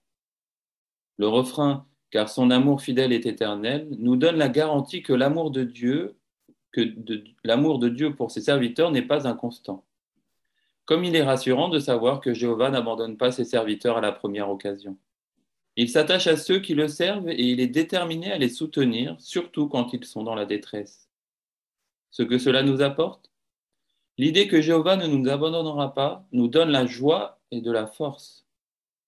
D: Le refrain « Car son amour fidèle est éternel » nous donne la garantie que l'amour de Dieu pour ses serviteurs n'est pas inconstant. Comme il est rassurant de savoir que Jéhovah n'abandonne pas ses serviteurs à la première occasion. Il s'attache à ceux qui le servent et il est déterminé à les soutenir, surtout quand ils sont dans la détresse. Ce que cela nous apporte, l'idée que Jéhovah ne nous abandonnera pas nous donne la joie et de la force.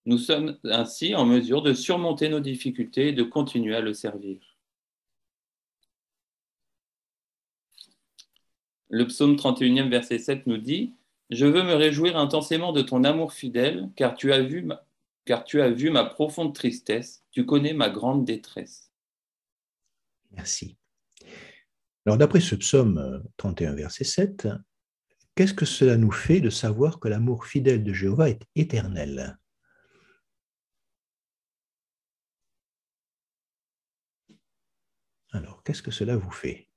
D: Nous sommes ainsi en mesure de surmonter nos difficultés et de continuer à le servir. Le psaume 31e, verset 7 nous dit « Je veux me réjouir intensément de ton amour fidèle, car tu as vu ma profonde tristesse, tu connais ma grande détresse. »
C: Merci. Alors, d'après ce psaume 31, verset 7, qu'est-ce que cela nous fait de savoir que l'amour fidèle de Jéhovah est éternel? Alors, qu'est-ce que cela vous fait?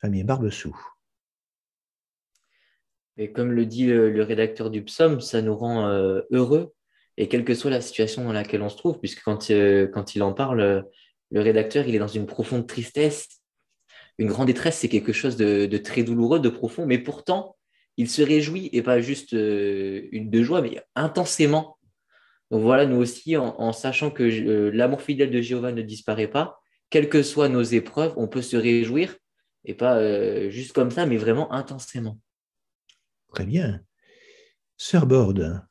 C: Famille Barbessou.
F: Et comme le dit le rédacteur du psaume, ça nous rend heureux, et quelle que soit la situation dans laquelle on se trouve, puisque quand il en parle, le rédacteur, il est dans une profonde tristesse. Une grande détresse, c'est quelque chose de très douloureux, de profond, mais pourtant, il se réjouit, et pas juste de joie, mais intensément. Donc voilà, nous aussi, en sachant que l'amour fidèle de Jéhovah ne disparaît pas, quelles que soient nos épreuves, on peut se réjouir, et pas juste comme ça, mais vraiment intensément.
C: Très bien. Sœur Borde.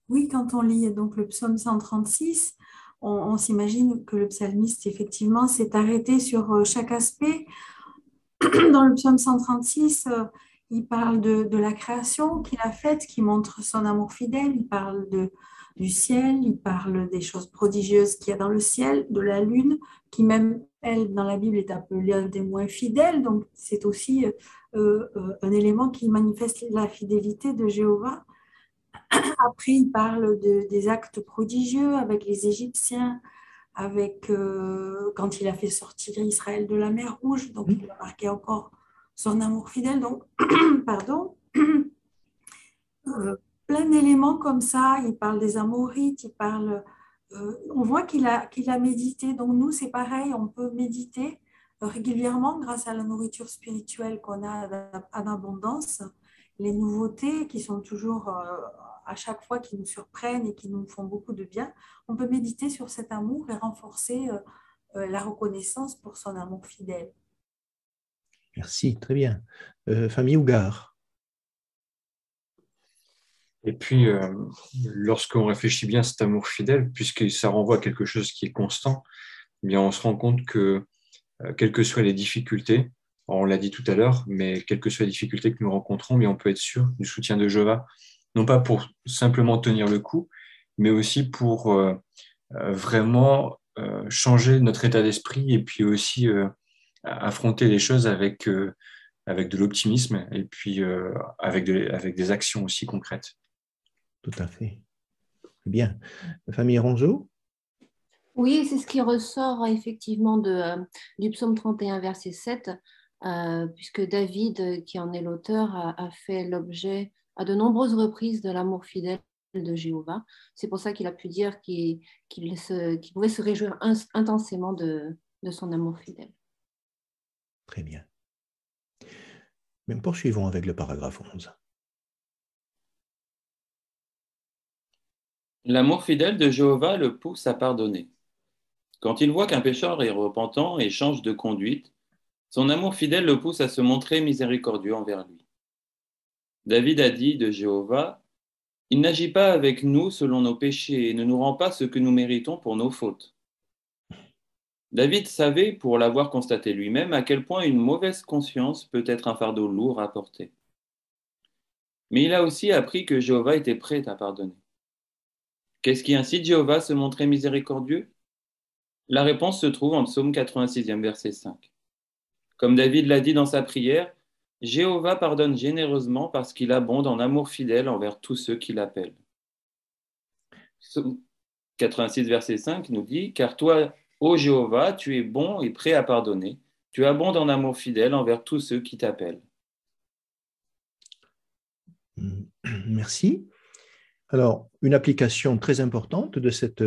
G: Oui, quand on lit donc le psaume 136, on s'imagine que le psalmiste, effectivement, s'est arrêté sur chaque aspect. Dans le psaume 136, il parle de la création qu'il a faite, qui montre son amour fidèle. Il parle du ciel, il parle des choses prodigieuses qu'il y a dans le ciel, de la lune, qui même, elle, dans la Bible, est appelée un des moins fidèles. Donc, c'est aussi un élément qui manifeste la fidélité de Jéhovah. Après, il parle des actes prodigieux avec les Égyptiens, avec quand il a fait sortir Israël de la mer Rouge, donc il a marqué encore son amour fidèle. Donc, pardon. plein d'éléments comme ça. Il parle des Amorites, on voit qu'il a médité. Donc nous, c'est pareil, on peut méditer régulièrement grâce à la nourriture spirituelle qu'on a en abondance. Les nouveautés qui sont toujours à chaque fois qui nous surprennent et qui nous font beaucoup de bien. On peut méditer sur cet amour et renforcer la reconnaissance pour son amour fidèle.
C: Merci, très bien. Famille Ougar.
I: Et puis, lorsqu'on réfléchit bien à cet amour fidèle, puisque ça renvoie à quelque chose qui est constant, eh bien, on se rend compte que, quelles que soient les difficultés, on l'a dit tout à l'heure, mais quelles que soient les difficultés que nous rencontrons, mais on peut être sûr du soutien de Jéhovah, non pas pour simplement tenir le coup, mais aussi pour vraiment changer notre état d'esprit et puis aussi affronter les choses avec de l'optimisme et puis avec des actions aussi concrètes.
C: Tout à fait. Bien. Famille Rongeau?
K: Oui, c'est ce qui ressort effectivement du psaume 31, verset 7, puisque David, qui en est l'auteur, a fait l'objet à de nombreuses reprises de l'amour fidèle de Jéhovah. C'est pour ça qu'il a pu dire qu'il pouvait se réjouir intensément de son amour fidèle.
C: Très bien. Mais poursuivons avec le paragraphe 11.
D: L'amour fidèle de Jéhovah le pousse à pardonner. Quand il voit qu'un pécheur est repentant et change de conduite, son amour fidèle le pousse à se montrer miséricordieux envers lui. David a dit de Jéhovah, « Il n'agit pas avec nous selon nos péchés et ne nous rend pas ce que nous méritons pour nos fautes. » David savait, pour l'avoir constaté lui-même, à quel point une mauvaise conscience peut être un fardeau lourd à porter. Mais il a aussi appris que Jéhovah était prêt à pardonner. Qu'est-ce qui incite Jéhovah à se montrer miséricordieux? La réponse se trouve en Psaume 86e, verset 5. Comme David l'a dit dans sa prière, Jéhovah pardonne généreusement parce qu'il abonde en amour fidèle envers tous ceux qui l'appellent. Psaume 86, verset 5 nous dit « Car toi, ô Jéhovah, tu es bon et prêt à pardonner. Tu abondes en amour fidèle envers tous ceux qui t'appellent. »
C: Merci. Alors, une application très importante de cette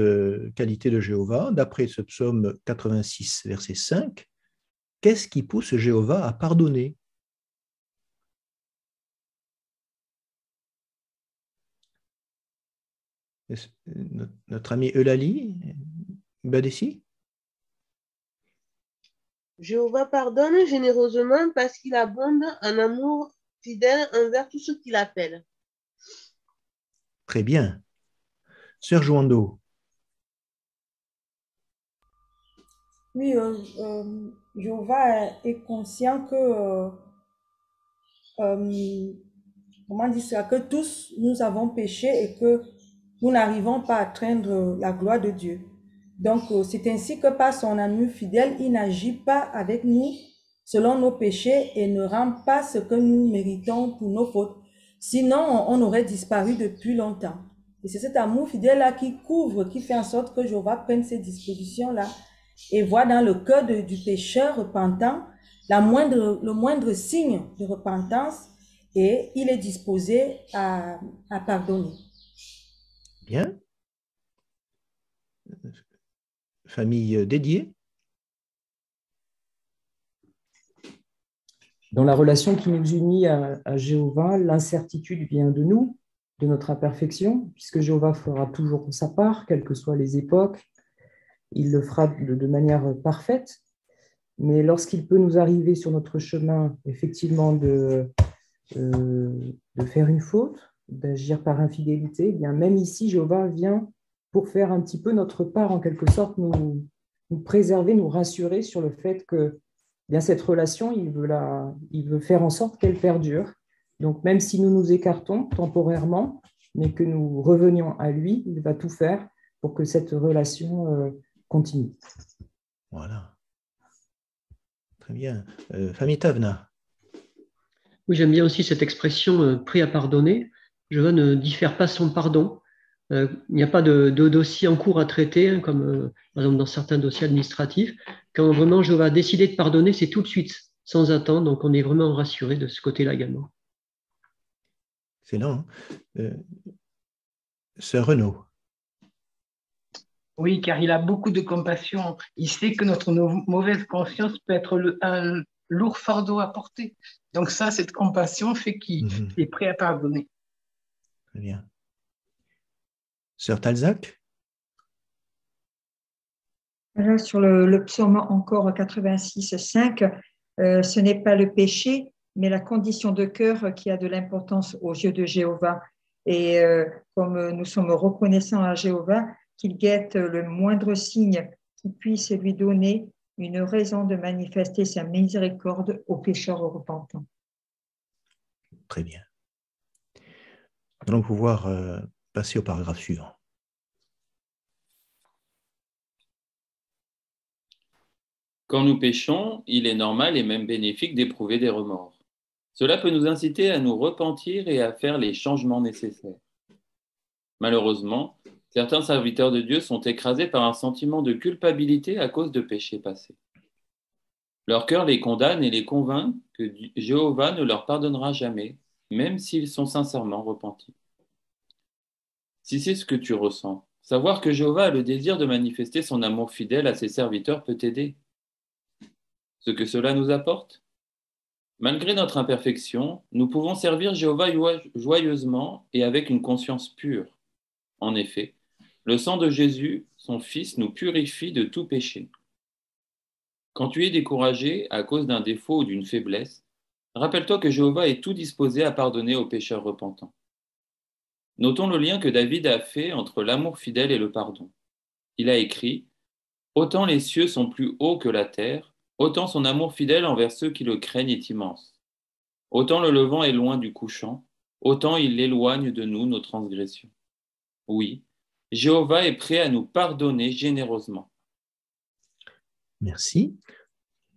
C: qualité de Jéhovah, d'après ce psaume 86, verset 5, qu'est-ce qui pousse Jéhovah à pardonner? Notre ami Eulalie Badessi?
L: Jéhovah pardonne généreusement parce qu'il abonde en amour fidèle envers tous ceux qui l'appellent.
C: Très bien. Sœur Joando.
X: Oui, Jéhovah est conscient que, comment dire ça, que tous nous avons péché et que nous n'arrivons pas à atteindre la gloire de Dieu. Donc, c'est ainsi que par son amour fidèle, il n'agit pas avec nous selon nos péchés et ne rend pas ce que nous méritons pour nos fautes. Sinon, on aurait disparu depuis longtemps. Et c'est cet amour fidèle-là qui couvre, qui fait en sorte que Jéhovah prenne ces dispositions-là et voit dans le cœur du pécheur repentant le moindre signe de repentance et il est disposé à pardonner.
C: Bien. Famille dédiée.
Y: Dans la relation qui nous unit à Jéhovah, l'incertitude vient de nous, de notre imperfection, puisque Jéhovah fera toujours sa part, quelles que soient les époques, il le fera de manière parfaite. Mais lorsqu'il peut nous arriver sur notre chemin, effectivement, de faire une faute, d'agir par infidélité, eh bien même ici, Jéhovah vient pour faire un petit peu notre part, en quelque sorte, nous préserver, nous rassurer sur le fait que bien, cette relation, il veut faire en sorte qu'elle perdure. Donc, même si nous nous écartons temporairement, mais que nous revenions à lui, il va tout faire pour que cette relation continue.
C: Voilà. Très bien. Famille Tavna.
Z: Oui, j'aime bien aussi cette expression prêt à pardonner. Jéhovah ne diffère pas son pardon. Il n'y a pas de dossier en cours à traiter, hein, comme par exemple dans certains dossiers administratifs. Quand vraiment Jéhovah a décidé de pardonner, c'est tout de suite, sans attendre. Donc on est vraiment rassuré de ce côté-là également.
C: Excellent. Sœur Renaud.
J: Oui, car il a beaucoup de compassion. Il sait que notre mauvaise conscience peut être un lourd fardeau à porter. Donc ça, cette compassion fait qu'il est prêt à pardonner.
C: Très bien. Sœur Talzac.
V: Là, sur le psaume encore 86,5, ce n'est pas le péché, mais la condition de cœur qui a de l'importance aux yeux de Jéhovah. Et comme nous sommes reconnaissants à Jéhovah, qu'il guette le moindre signe qui puisse lui donner une raison de manifester sa miséricorde aux pécheurs repentants.
C: Très bien. Nous allons pouvoir passer au paragraphe suivant.
D: Quand nous péchons, il est normal et même bénéfique d'éprouver des remords. Cela peut nous inciter à nous repentir et à faire les changements nécessaires. Malheureusement, certains serviteurs de Dieu sont écrasés par un sentiment de culpabilité à cause de péchés passés. Leur cœur les condamne et les convainc que Jéhovah ne leur pardonnera jamais, même s'ils sont sincèrement repentis. Si c'est ce que tu ressens, savoir que Jéhovah a le désir de manifester son amour fidèle à ses serviteurs peut t'aider. Ce que cela nous apporte? Malgré notre imperfection, nous pouvons servir Jéhovah joyeusement et avec une conscience pure. En effet, le sang de Jésus, son Fils, nous purifie de tout péché. Quand tu es découragé à cause d'un défaut ou d'une faiblesse, rappelle-toi que Jéhovah est tout disposé à pardonner aux pécheurs repentants. Notons le lien que David a fait entre l'amour fidèle et le pardon. Il a écrit « Autant les cieux sont plus hauts que la terre, autant son amour fidèle envers ceux qui le craignent est immense. Autant le levant est loin du couchant, autant il éloigne de nous nos transgressions. Oui, Jéhovah est prêt à nous pardonner généreusement. »
C: Merci.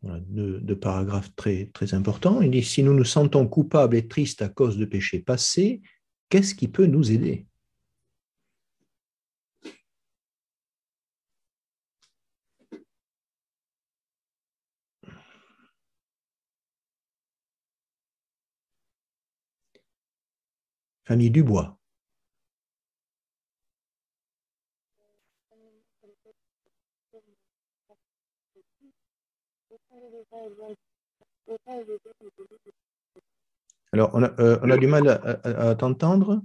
C: Voilà, deux paragraphes très, très importants. Il dit « Si nous nous sentons coupables et tristes à cause de péchés passés, qu'est-ce qui peut nous aider ?» Famille Dubois. Alors, on a du mal à t'entendre.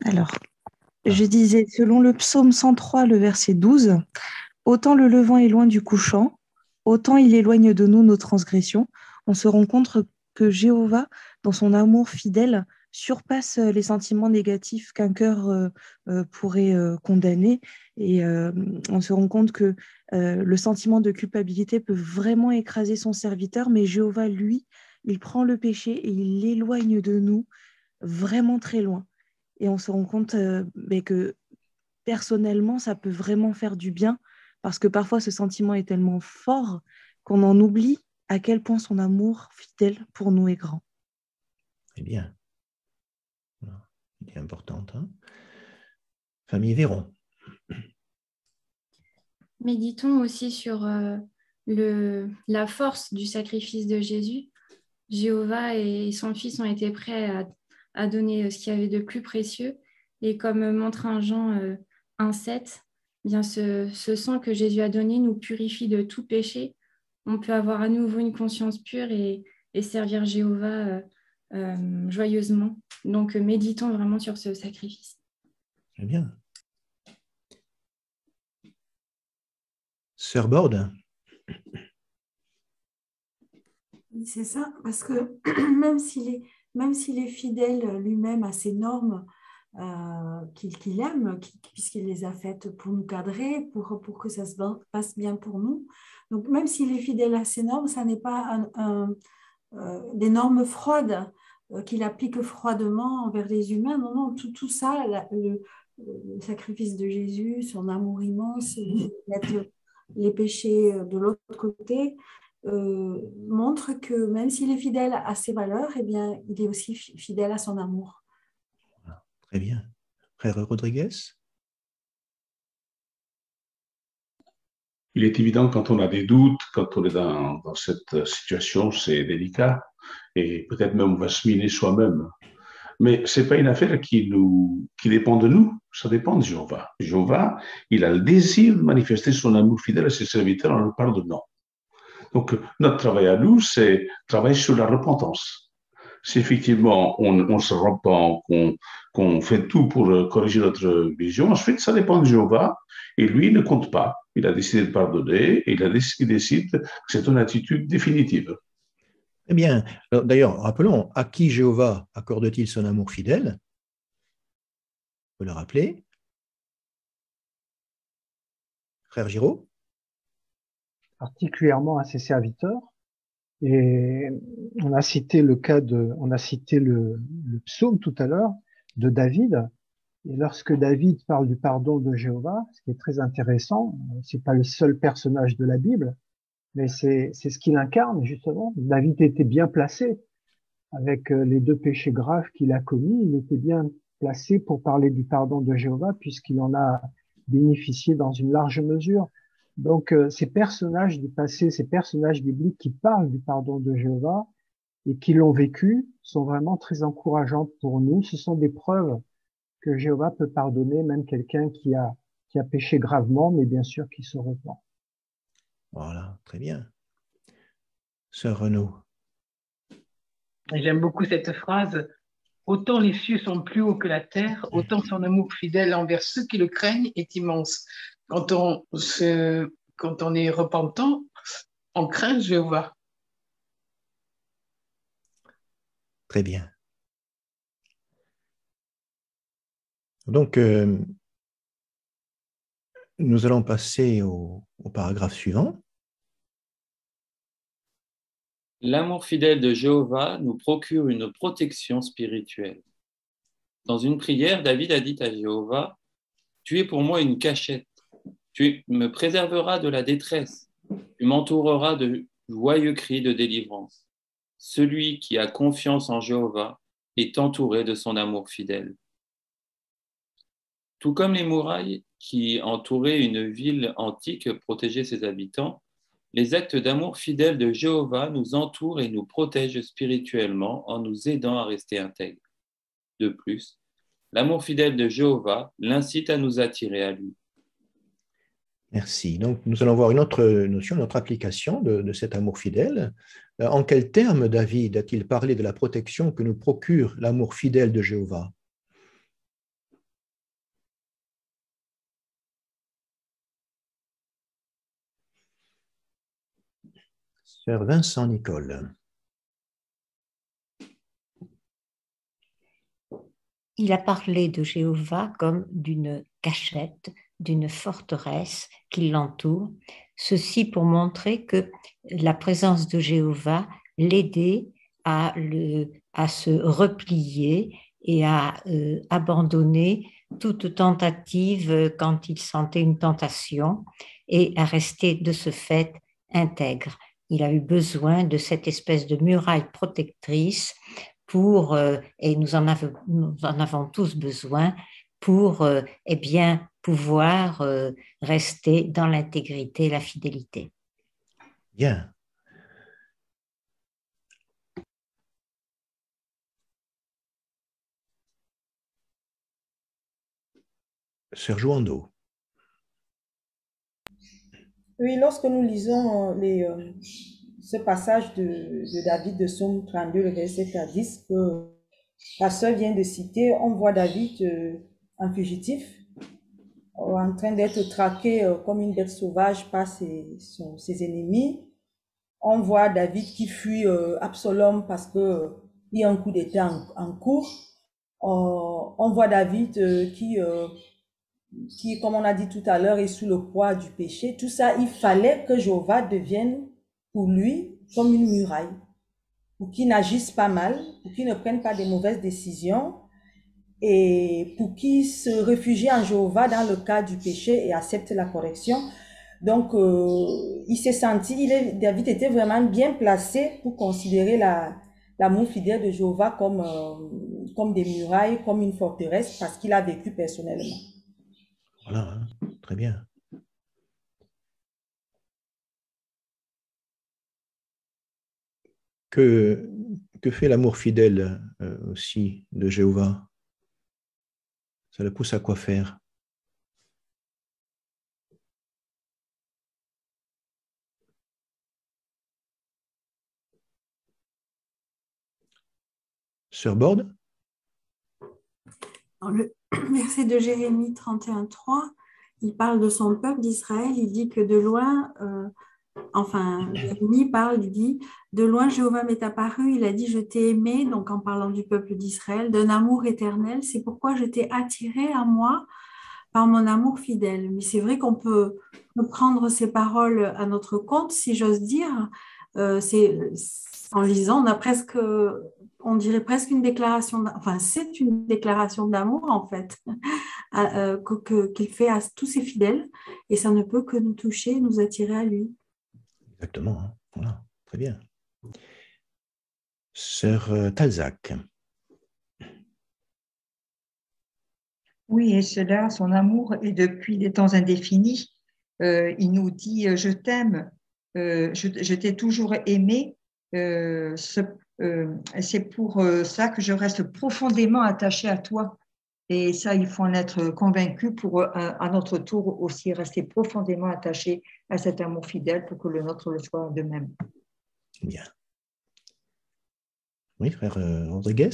M: Alors, je disais, selon le psaume 103, le verset 12, « Autant le levant est loin du couchant, autant il éloigne de nous nos transgressions. » On se rend compte que Jéhovah, dans son amour fidèle, surpasse les sentiments négatifs qu'un cœur pourrait condamner. Et on se rend compte que le sentiment de culpabilité peut vraiment écraser son serviteur, mais Jéhovah, lui, il prend le péché et il l'éloigne de nous vraiment très loin. Et on se rend compte que personnellement, ça peut vraiment faire du bien, parce que parfois ce sentiment est tellement fort qu'on en oublie à quel point son amour fidèle pour nous est grand.
C: Eh bien, c'est important. Hein? Famille Véron.
N: Méditons aussi sur la force du sacrifice de Jésus. Jéhovah et son Fils ont été prêts à donner ce qu'il y avait de plus précieux. Et comme montre 1 Jean 1,7, bien ce sang que Jésus a donné nous purifie de tout péché. On peut avoir à nouveau une conscience pure et servir Jéhovah joyeusement. Donc, méditons vraiment sur ce sacrifice.
C: Très bien. Sœur Borde.
G: C'est ça, parce que même s'il est fidèle lui-même à ses normes qu'il aime, puisqu'il les a faites pour nous cadrer, pour que ça se passe bien pour nous. Donc, même s'il est fidèle à ses normes, ça n'est pas des normes froides qu'il applique froidement envers les humains. Non, non, tout ça, le sacrifice de Jésus, son amour immense, mettre les péchés de l'autre côté, montre que même s'il est fidèle à ses valeurs, eh bien, il est aussi fidèle à son amour.
C: Très bien. Frère Rodriguez.
U: Il est évident quand on a des doutes, quand on est dans cette situation, c'est délicat et peut-être même on va se miner soi-même. Mais ce n'est pas une affaire qui dépend de nous, ça dépend de Jéhovah. Jéhovah, il a le désir de manifester son amour fidèle à ses serviteurs en leur pardonnant. Donc, notre travail à nous, c'est travailler sur la repentance. Si effectivement on se repent, qu'on fait tout pour corriger notre vision, ensuite ça dépend de Jéhovah et lui il ne compte pas. Il a décidé de pardonner et il décide que c'est une attitude définitive.
C: Eh bien, d'ailleurs, rappelons, à qui Jéhovah accorde-t-il son amour fidèle? On peut le rappeler. Frère Giraud?
H: Particulièrement à ses serviteurs. Et on a cité le psaume tout à l'heure de David. Et lorsque David parle du pardon de Jéhovah, ce qui est très intéressant, c'est pas le seul personnage de la Bible, mais c'est ce qu'il incarne justement. David était bien placé avec les 2 péchés graves qu'il a commis. Il était bien placé pour parler du pardon de Jéhovah puisqu'il en a bénéficié dans une large mesure. Donc, ces personnages du passé, ces personnages bibliques qui parlent du pardon de Jéhovah et qui l'ont vécu sont vraiment très encourageants pour nous. Ce sont des preuves que Jéhovah peut pardonner même quelqu'un qui a péché gravement, mais bien sûr qui se repent.
C: Voilà, très bien. Sœur Renaud.
J: J'aime beaucoup cette phrase. Autant les cieux sont plus hauts que la terre, autant son amour fidèle envers ceux qui le craignent est immense. Quand on est repentant, on craint Jéhovah.
C: Très bien. Donc, nous allons passer au paragraphe suivant.
D: L'amour fidèle de Jéhovah nous procure une protection spirituelle. Dans une prière, David a dit à Jéhovah, « Tu es pour moi une cachette. Tu me préserveras de la détresse. Tu m'entoureras de joyeux cris de délivrance. Celui qui a confiance en Jéhovah est entouré de son amour fidèle. » Tout comme les murailles qui entouraient une ville antique protégeaient ses habitants, les actes d'amour fidèle de Jéhovah nous entourent et nous protègent spirituellement en nous aidant à rester intègres. De plus, l'amour fidèle de Jéhovah l'incite à nous attirer à lui.
C: Merci. Donc, nous allons voir une autre notion, une autre application de cet amour fidèle. En quels termes David a-t-il parlé de la protection que nous procure l'amour fidèle de Jéhovah? Sœur Vincent Nicole.
P: Il a parlé de Jéhovah comme d'une cachette, d'une forteresse qui l'entoure, ceci pour montrer que la présence de Jéhovah l'aidait à se replier et à abandonner toute tentative quand il sentait une tentation et à rester de ce fait intègre. Il a eu besoin de cette espèce de muraille protectrice pour, et nous en avons tous besoin, pour pouvoir rester dans l'intégrité et la fidélité.
C: Bien. Sœur Jouando.
X: Oui, lorsque nous lisons ce passage de David de Psaume 32, le verset 10, que la sœur vient de citer, on voit David un fugitif, en train d'être traqué comme une bête sauvage par ses ennemis. On voit David qui fuit Absalom parce qu'il y a un coup d'État en cours. On voit David qui, comme on a dit tout à l'heure, est sous le poids du péché. Tout ça, il fallait que Jéhovah devienne pour lui comme une muraille, pour qu'il n'agisse pas mal, pour qu'il ne prenne pas de mauvaises décisions et pour qu'il se réfugie en Jéhovah dans le cas du péché et accepte la correction. Donc, il s'est senti, David était vraiment bien placé pour considérer l'amour fidèle de Jéhovah comme des murailles, comme une forteresse, parce qu'il a vécu personnellement.
C: Voilà, hein, très bien. Que fait l'amour fidèle aussi de Jéhovah? Ça le pousse à quoi faire? Sœur Borde?
G: Dans le verset de Jérémie 31:3, il parle de son peuple d'Israël. Il dit que de loin, Jérémie parle, il dit, de loin Jéhovah m'est apparu, il a dit, je t'ai aimé, donc en parlant du peuple d'Israël, d'un amour éternel, c'est pourquoi je t'ai attiré à moi par mon amour fidèle. Mais c'est vrai qu'on peut prendre ces paroles à notre compte, si j'ose dire. En lisant, on dirait presque une déclaration, c'est une déclaration d'amour en fait, qu'il fait à tous ses fidèles, et ça ne peut que nous toucher, nous attirer à lui.
C: Exactement, hein. Voilà, très bien. Sœur Talzac.
V: Oui, et cela, son amour est depuis des temps indéfinis. Il nous dit « Je t'aime, je t'ai toujours aimé. C'est pour ça que je reste profondément attachée à toi. » Et ça, il faut en être convaincu pour, à notre tour, aussi rester profondément attaché à cet amour fidèle pour que le nôtre le soit de même.
C: Bien. Oui, frère Rodriguez?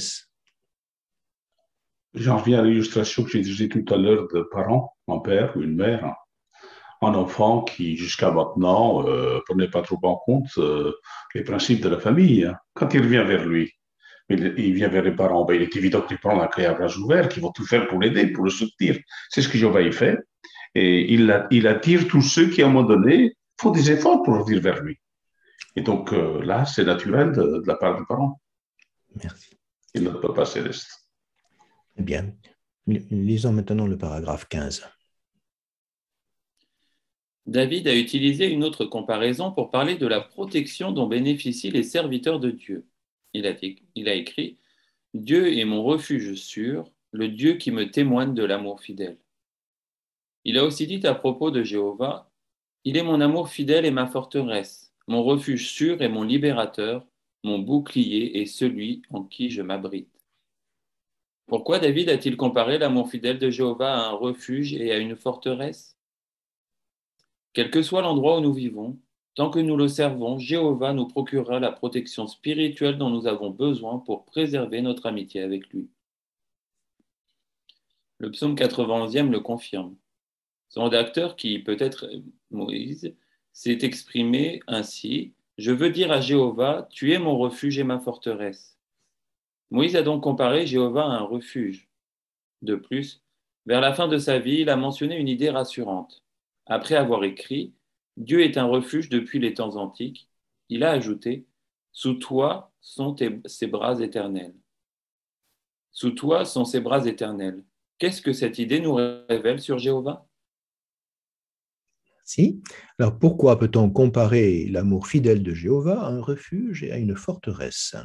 U: J'en reviens à l'illustration que j'ai disais tout à l'heure de parents, un père ou une mère, un enfant qui, jusqu'à maintenant, ne prenait pas trop en compte les principes de la famille. Quand il revient vers lui, il vient vers les parents, il est évident qu'il prend la clé à bras ouverts, qu'ils vont tout faire pour l'aider, pour le soutenir. C'est ce que Jéhovah y fait. Et il attire tous ceux qui, à un moment donné, font des efforts pour revenir vers lui. Et donc là, c'est naturel de la part des parents.
C: Merci.
U: Et notre Papa céleste.
C: Eh bien, lisons maintenant le paragraphe 15.
D: David a utilisé une autre comparaison pour parler de la protection dont bénéficient les serviteurs de Dieu. Il a écrit « Dieu est mon refuge sûr, le Dieu qui me témoigne de l'amour fidèle. » Il a aussi dit à propos de Jéhovah « Il est mon amour fidèle et ma forteresse, mon refuge sûr et mon libérateur, mon bouclier et celui en qui je m'abrite. » Pourquoi David a-t-il comparé l'amour fidèle de Jéhovah à un refuge et à une forteresse? Quel que soit l'endroit où nous vivons, tant que nous le servons, Jéhovah nous procurera la protection spirituelle dont nous avons besoin pour préserver notre amitié avec lui. Le psaume 91e le confirme. Son rédacteur, qui peut être Moïse, s'est exprimé ainsi « Je veux dire à Jéhovah, tu es mon refuge et ma forteresse. » Moïse a donc comparé Jéhovah à un refuge. De plus, vers la fin de sa vie, il a mentionné une idée rassurante. Après avoir écrit « Dieu est un refuge depuis les temps antiques », il a ajouté « Sous toi sont ses bras éternels. » Sous toi sont ses bras éternels. Qu'est-ce que cette idée nous révèle sur Jéhovah?
C: Merci. Alors, pourquoi peut-on comparer l'amour fidèle de Jéhovah à un refuge et à une forteresse?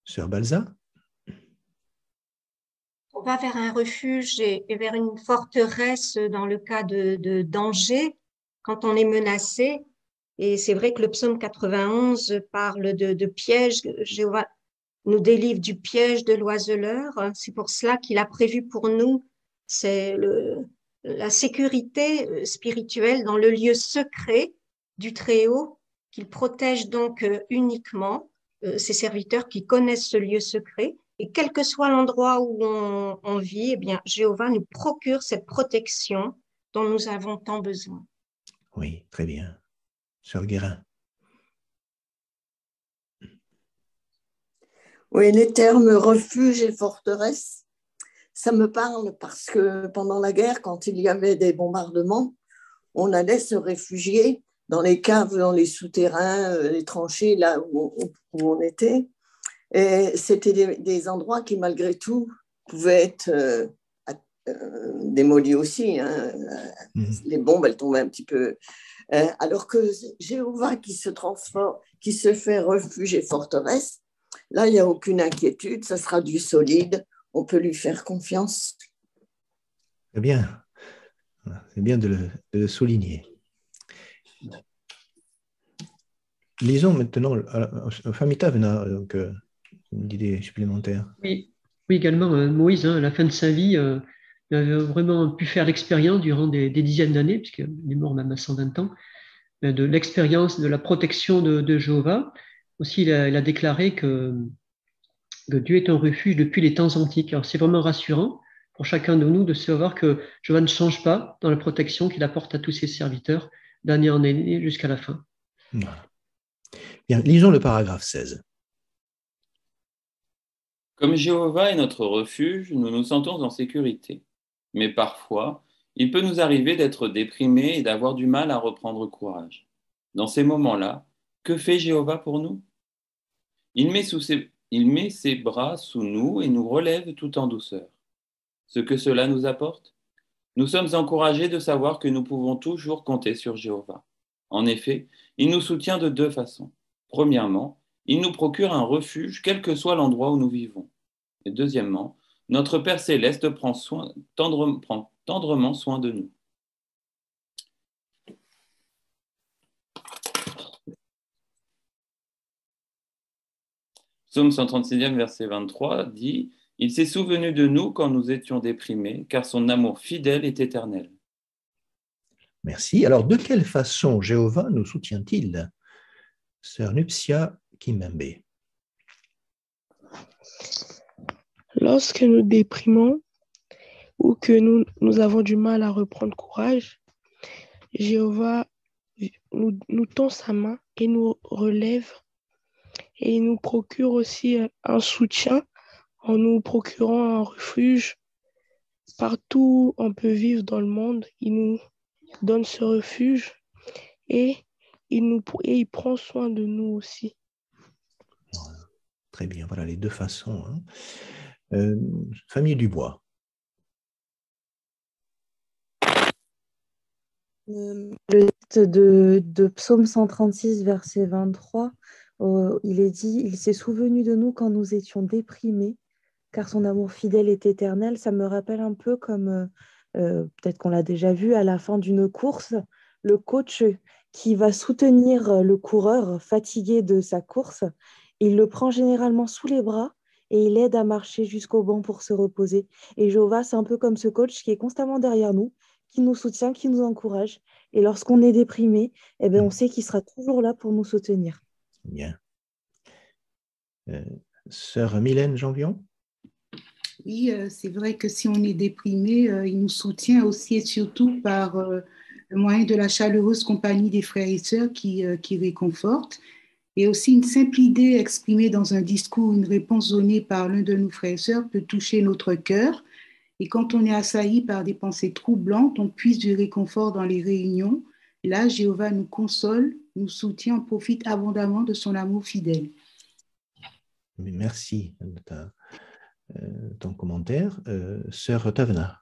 C: Sœur Balza?
B: On va vers un refuge et vers une forteresse dans le cas de danger, quand on est menacé. Et c'est vrai que le psaume 91 parle de pièges. Jéhovah nous délivre du piège de l'oiseleur. C'est pour cela qu'il a prévu pour nous la sécurité spirituelle dans le lieu secret du Très-Haut, qu'il protège donc uniquement ses serviteurs qui connaissent ce lieu secret. Et quel que soit l'endroit où on vit, eh bien, Jéhovah nous procure cette protection dont nous avons tant besoin.
C: Oui, très bien. Sœur Guérin.
E: Oui, les termes refuge et forteresse, ça me parle parce que pendant la guerre, quand il y avait des bombardements, on allait se réfugier dans les caves, dans les souterrains, les tranchées, là où on était. Et c'était des endroits qui, malgré tout, pouvaient être démolis aussi. Hein. Les bombes, elles tombaient un petit peu. Alors que Jéhovah qui se fait refuge et forteresse, Là, il n'y a aucune inquiétude, ça sera du solide, on peut lui faire confiance.
C: C'est bien. C'est bien de le souligner. Lisons maintenant, Famita Vena, donc une idée supplémentaire.
Z: Oui, oui également, Moïse, à la fin de sa vie, il avait vraiment pu faire l'expérience durant des dizaines d'années, puisqu'il est mort même à 120 ans, de l'expérience de la protection de Jéhovah. Aussi, il a déclaré que Dieu est un refuge depuis les temps antiques. Alors, c'est vraiment rassurant pour chacun de nous de savoir que Jéhovah ne change pas dans la protection qu'il apporte à tous ses serviteurs d'année en année jusqu'à la fin.
C: Voilà. Bien, lisons le paragraphe 16.
D: Comme Jéhovah est notre refuge, nous nous sentons en sécurité. Mais parfois, il peut nous arriver d'être déprimés et d'avoir du mal à reprendre courage. Dans ces moments-là, que fait Jéhovah pour nous? Il met ses bras sous nous et nous relève tout en douceur. Ce que cela nous apporte? Nous sommes encouragés de savoir que nous pouvons toujours compter sur Jéhovah. En effet, il nous soutient de deux façons. Premièrement, il nous procure un refuge, quel que soit l'endroit où nous vivons. Et deuxièmement, notre Père Céleste prend tendrement soin de nous. Psaume 136e, verset 23 dit « Il s'est souvenu de nous quand nous étions déprimés, car son amour fidèle est éternel. »
C: Merci. Alors, de quelle façon Jéhovah nous soutient-il? Sœur Nuptia Kimembe.
A: Lorsque nous déprimons ou que nous avons du mal à reprendre courage, Jéhovah nous tend sa main et nous relève et il nous procure aussi un soutien en nous procurant un refuge. Partout où on peut vivre dans le monde, il nous donne ce refuge et il prend soin de nous aussi.
C: Voilà. Très bien, voilà les deux façons. Famille Dubois.
M: Le texte de Psaume 136, verset 23, il est dit « Il s'est souvenu de nous quand nous étions déprimés, car son amour fidèle est éternel ». Ça me rappelle un peu comme, peut-être qu'on l'a déjà vu, à la fin d'une course, le coach qui va soutenir le coureur fatigué de sa course. Il le prend généralement sous les bras et il l'aide à marcher jusqu'au banc pour se reposer. Et Jéhovah, c'est un peu comme ce coach qui est constamment derrière nous, qui nous soutient, qui nous encourage. Et lorsqu'on est déprimé, eh bien, on sait qu'il sera toujours là pour nous soutenir.
C: Bien. Sœur Mylène Janvion.
Q: Oui, c'est vrai que si on est déprimé, il nous soutient aussi et surtout par le moyen de la chaleureuse compagnie des frères et sœurs qui réconfortent. Et aussi une simple idée exprimée dans un discours, une réponse donnée par l'un de nos frères et sœurs peut toucher notre cœur. Et quand on est assailli par des pensées troublantes, on puise du réconfort dans les réunions. Et là, Jéhovah nous console, nous soutient, on profite abondamment de son amour fidèle.
C: Merci de ton commentaire. Sœur Tavena.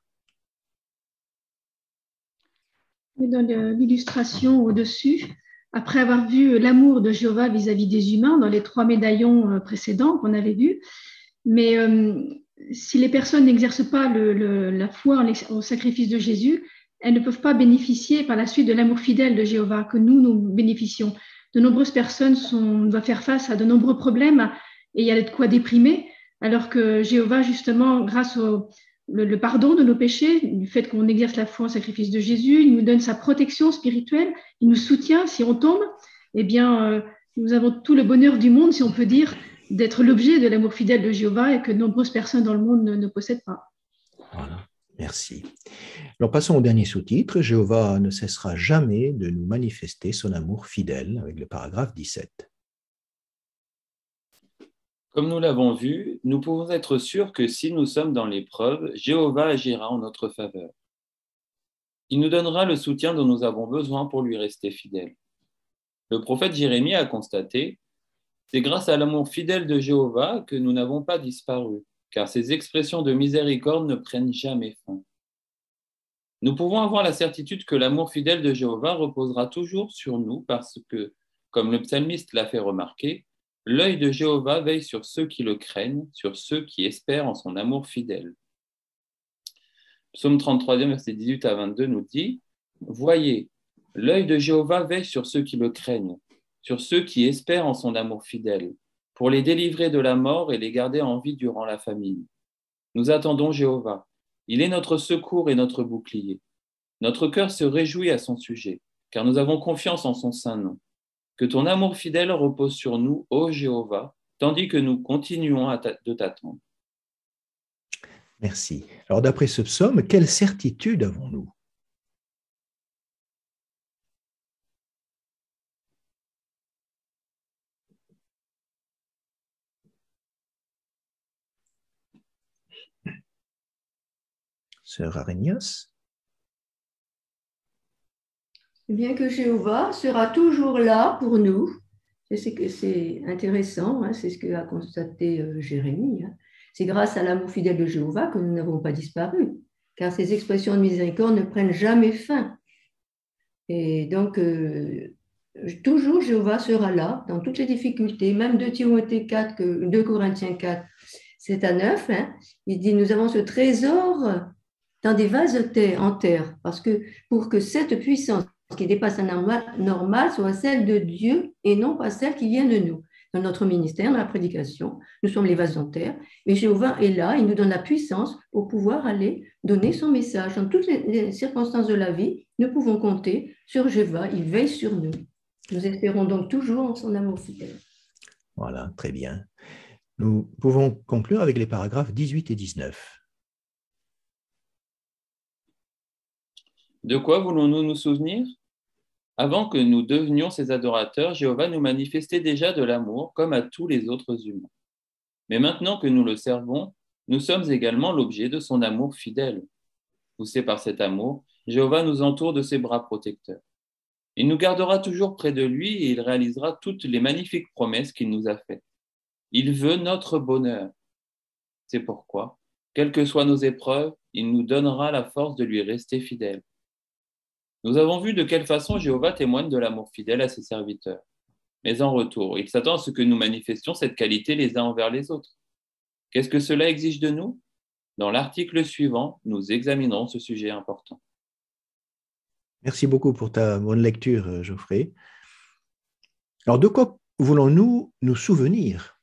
N: Dans l'illustration au-dessus, après avoir vu l'amour de Jéhovah vis-à-vis des humains dans les 3 médaillons précédents qu'on avait vus, mais si les personnes n'exercent pas la foi au sacrifice de Jésus, elles ne peuvent pas bénéficier par la suite de l'amour fidèle de Jéhovah que nous bénéficions. De nombreuses personnes doivent faire face à de nombreux problèmes et il y a de quoi déprimer, alors que Jéhovah, justement, grâce au pardon de nos péchés, du fait qu'on exerce la foi au sacrifice de Jésus, il nous donne sa protection spirituelle, il nous soutient si on tombe, eh bien, nous avons tout le bonheur du monde, si on peut dire, d'être l'objet de l'amour fidèle de Jéhovah et que de nombreuses personnes dans le monde ne possèdent pas.
C: Voilà, merci. Alors passons au dernier sous-titre. Jéhovah ne cessera jamais de nous manifester son amour fidèle, avec le paragraphe 17.
D: Comme nous l'avons vu, nous pouvons être sûrs que si nous sommes dans l'épreuve, Jéhovah agira en notre faveur. Il nous donnera le soutien dont nous avons besoin pour lui rester fidèles. Le prophète Jérémie a constaté: c'est grâce à l'amour fidèle de Jéhovah que nous n'avons pas disparu, car ses expressions de miséricorde ne prennent jamais fin. Nous pouvons avoir la certitude que l'amour fidèle de Jéhovah reposera toujours sur nous parce que, comme le psalmiste l'a fait remarquer, L'œil de Jéhovah veille sur ceux qui le craignent, sur ceux qui espèrent en son amour fidèle. Psaume 33, versets 18 à 22 nous dit « Voyez, l'œil de Jéhovah veille sur ceux qui le craignent, sur ceux qui espèrent en son amour fidèle, pour les délivrer de la mort et les garder en vie durant la famine. Nous attendons Jéhovah. Il est notre secours et notre bouclier. Notre cœur se réjouit à son sujet, car nous avons confiance en son saint nom. Que ton amour fidèle repose sur nous, ô Jéhovah, tandis que nous continuons de t'attendre. »
C: Merci. Alors, d'après ce psaume, quelle certitude avons-nous? Sœur Arignas?
F: Bien que Jéhovah sera toujours là pour nous. C'est intéressant, hein, c'est ce que a constaté Jérémie. Hein. C'est grâce à l'amour fidèle de Jéhovah que nous n'avons pas disparu, car ces expressions de miséricorde ne prennent jamais fin. Et donc, toujours Jéhovah sera là dans toutes les difficultés, même 2 Corinthiens 4, 7 à 9. Hein, il dit, nous avons ce trésor dans des vases en terre, parce que pour que cette puissance qui dépasse la normale soit celle de Dieu et non pas celle qui vient de nous. Dans notre ministère, dans la prédication, nous sommes les vases en terre, et Jéhovah est là, il nous donne la puissance pour pouvoir aller donner son message. Dans toutes les circonstances de la vie, nous pouvons compter sur Jéhovah, il veille sur nous. Nous espérons donc toujours en son amour fidèle.
C: Voilà, très bien. Nous pouvons conclure avec les paragraphes 18 et 19.
D: De quoi voulons-nous nous souvenir? Avant que nous devenions ses adorateurs, Jéhovah nous manifestait déjà de l'amour comme à tous les autres humains. Mais maintenant que nous le servons, nous sommes également l'objet de son amour fidèle. Poussé par cet amour, Jéhovah nous entoure de ses bras protecteurs. Il nous gardera toujours près de lui et il réalisera toutes les magnifiques promesses qu'il nous a faites. Il veut notre bonheur. C'est pourquoi, quelles que soient nos épreuves, il nous donnera la force de lui rester fidèle. Nous avons vu de quelle façon Jéhovah témoigne de l'amour fidèle à ses serviteurs. Mais en retour, il s'attend à ce que nous manifestions cette qualité les uns envers les autres. Qu'est-ce que cela exige de nous? Dans l'article suivant, nous examinerons ce sujet important.
C: Merci beaucoup pour ta bonne lecture, Geoffrey. Alors, de quoi voulons-nous nous souvenir?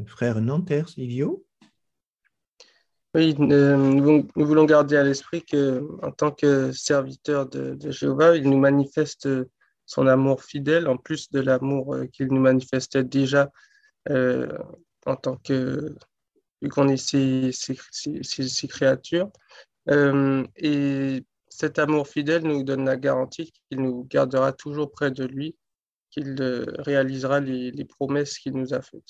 C: Frère Nanterre, Silvio?
O: Oui, nous voulons garder à l'esprit qu'en tant que serviteur de Jéhovah, il nous manifeste son amour fidèle, en plus de l'amour qu'il nous manifestait déjà en tant que, vu qu'on est ses créatures. Et cet amour fidèle nous donne la garantie qu'il nous gardera toujours près de lui, qu'il réalisera les promesses qu'il nous a faites.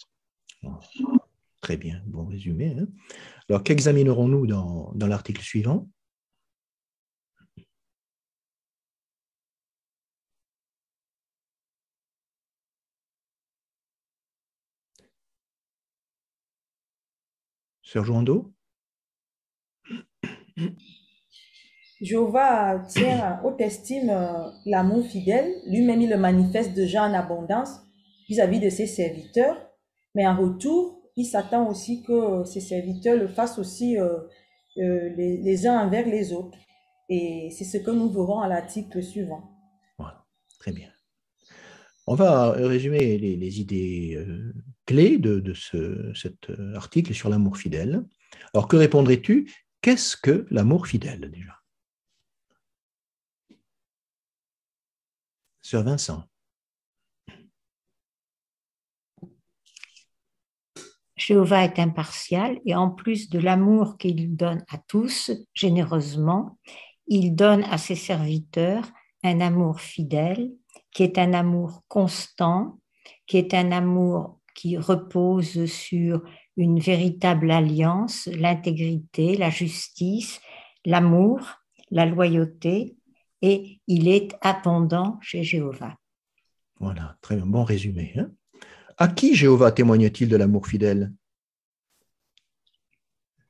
C: Très bien, bon résumé. Hein. Alors, qu'examinerons-nous dans l'article suivant? Sœur Joando?
X: Jéhovah tient haute estime l'amour fidèle. Lui-même, il le manifeste déjà en abondance vis-à-vis de ses serviteurs. Mais en retour, il s'attend aussi que ses serviteurs le fassent aussi les uns envers les autres. Et c'est ce que nous verrons à l'article suivant.
C: Voilà, très bien. On va résumer les idées clés de cet article sur l'amour fidèle. Alors, que répondrais-tu? Qu'est-ce que l'amour fidèle, déjà? Sœur Vincent.
P: Jéhovah est impartial et en plus de l'amour qu'il donne à tous généreusement, il donne à ses serviteurs un amour fidèle, qui est un amour constant, qui est un amour qui repose sur une véritable alliance, l'intégrité, la justice, l'amour, la loyauté, et il est abondant chez Jéhovah.
C: Voilà, très bon résumé. Hein? À qui Jéhovah témoigne-t-il de l'amour fidèle?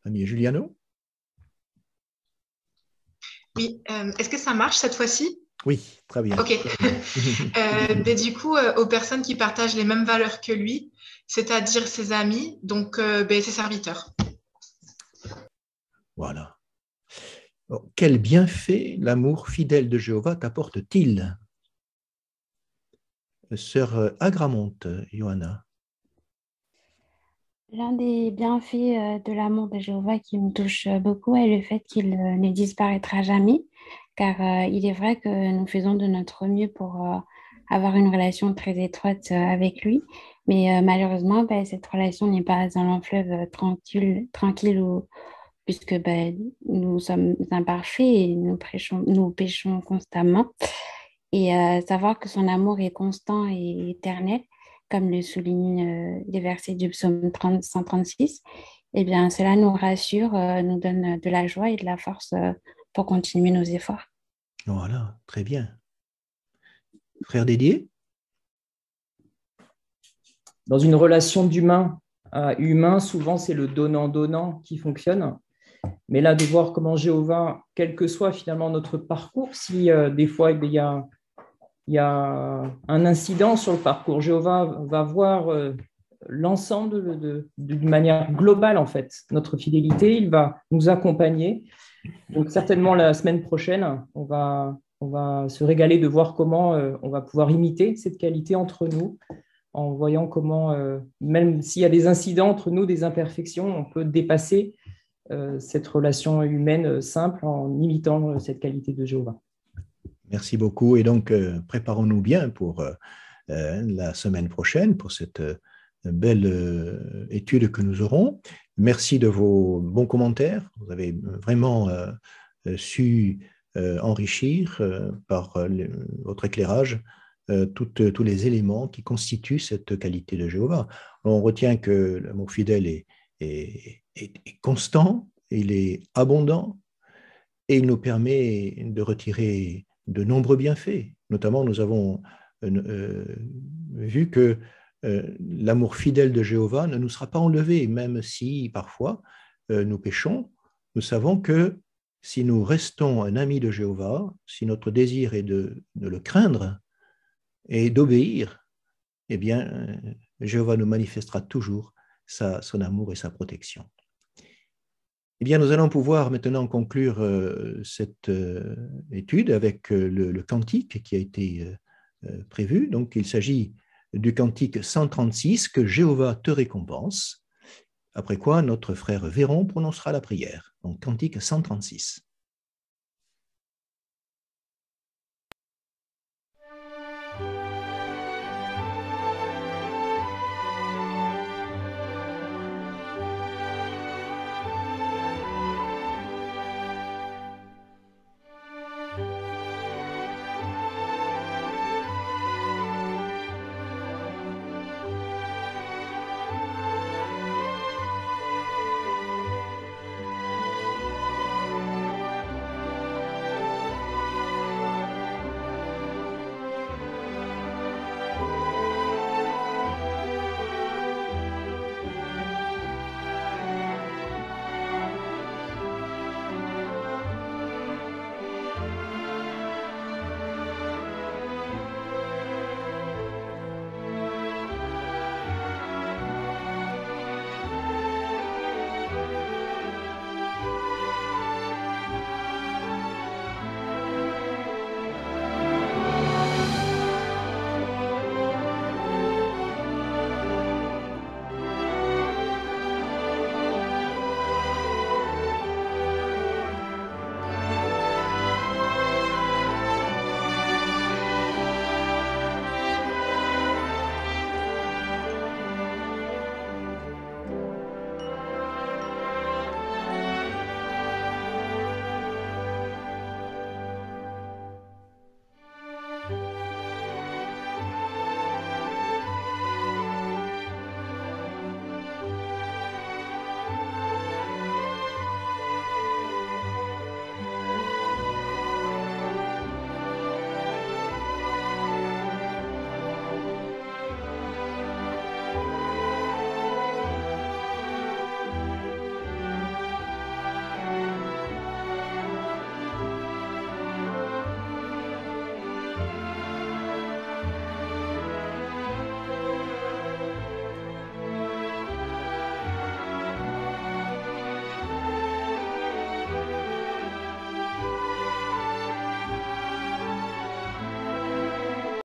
C: ami Giuliano?
I: Oui, est-ce que ça marche cette fois-ci?
C: Oui, très bien.
I: Ok. Mais du coup, aux personnes qui partagent les mêmes valeurs que lui, c'est-à-dire ses amis, donc ses serviteurs.
C: Voilà. Alors, quel bienfait l'amour fidèle de Jéhovah t'apporte-t-il? Sœur Agramonte, Johanna.
K: L'un des bienfaits de l'amour de Jéhovah qui me touche beaucoup est le fait qu'il ne disparaîtra jamais, car il est vrai que nous faisons de notre mieux pour avoir une relation très étroite avec lui, mais malheureusement, cette relation n'est pas un long fleuve tranquille puisque nous sommes imparfaits et nous péchons constamment. Et savoir que son amour est constant et éternel, comme le soulignent les versets du psaume 136, eh bien, cela nous rassure, nous donne de la joie et de la force pour continuer nos efforts.
C: Voilà, très bien. Frère Didier?
Y: Dans une relation d'humain à humain, souvent c'est le donnant-donnant qui fonctionne. Mais là, de voir comment Jéhovah, quel que soit finalement notre parcours, si des fois il y a un incident sur le parcours, Jéhovah va voir l'ensemble d'une manière globale, en fait, notre fidélité. Il va nous accompagner. Donc, certainement, la semaine prochaine, on va se régaler de voir comment on va pouvoir imiter cette qualité entre nous, en voyant comment, même s'il y a des incidents entre nous, des imperfections, on peut dépasser cette relation humaine simple en imitant cette qualité de Jéhovah.
C: Merci beaucoup. Et donc, préparons-nous bien pour la semaine prochaine, pour cette belle étude que nous aurons. Merci de vos bons commentaires. Vous avez vraiment su enrichir par votre éclairage tous les éléments qui constituent cette qualité de Jéhovah. On retient que l'amour fidèle est constant, il est abondant et il nous permet de retirer de nombreux bienfaits. Notamment, nous avons vu que l'amour fidèle de Jéhovah ne nous sera pas enlevé, même si parfois nous péchons. Nous savons que si nous restons un ami de Jéhovah, si notre désir est de le craindre et d'obéir, eh bien, Jéhovah nous manifestera toujours son amour et sa protection. Eh bien, nous allons pouvoir maintenant conclure cette étude avec le cantique qui a été prévu. Donc, il s'agit du cantique 136, que Jéhovah te récompense, après quoi notre frère Véron prononcera la prière. Donc, cantique 136.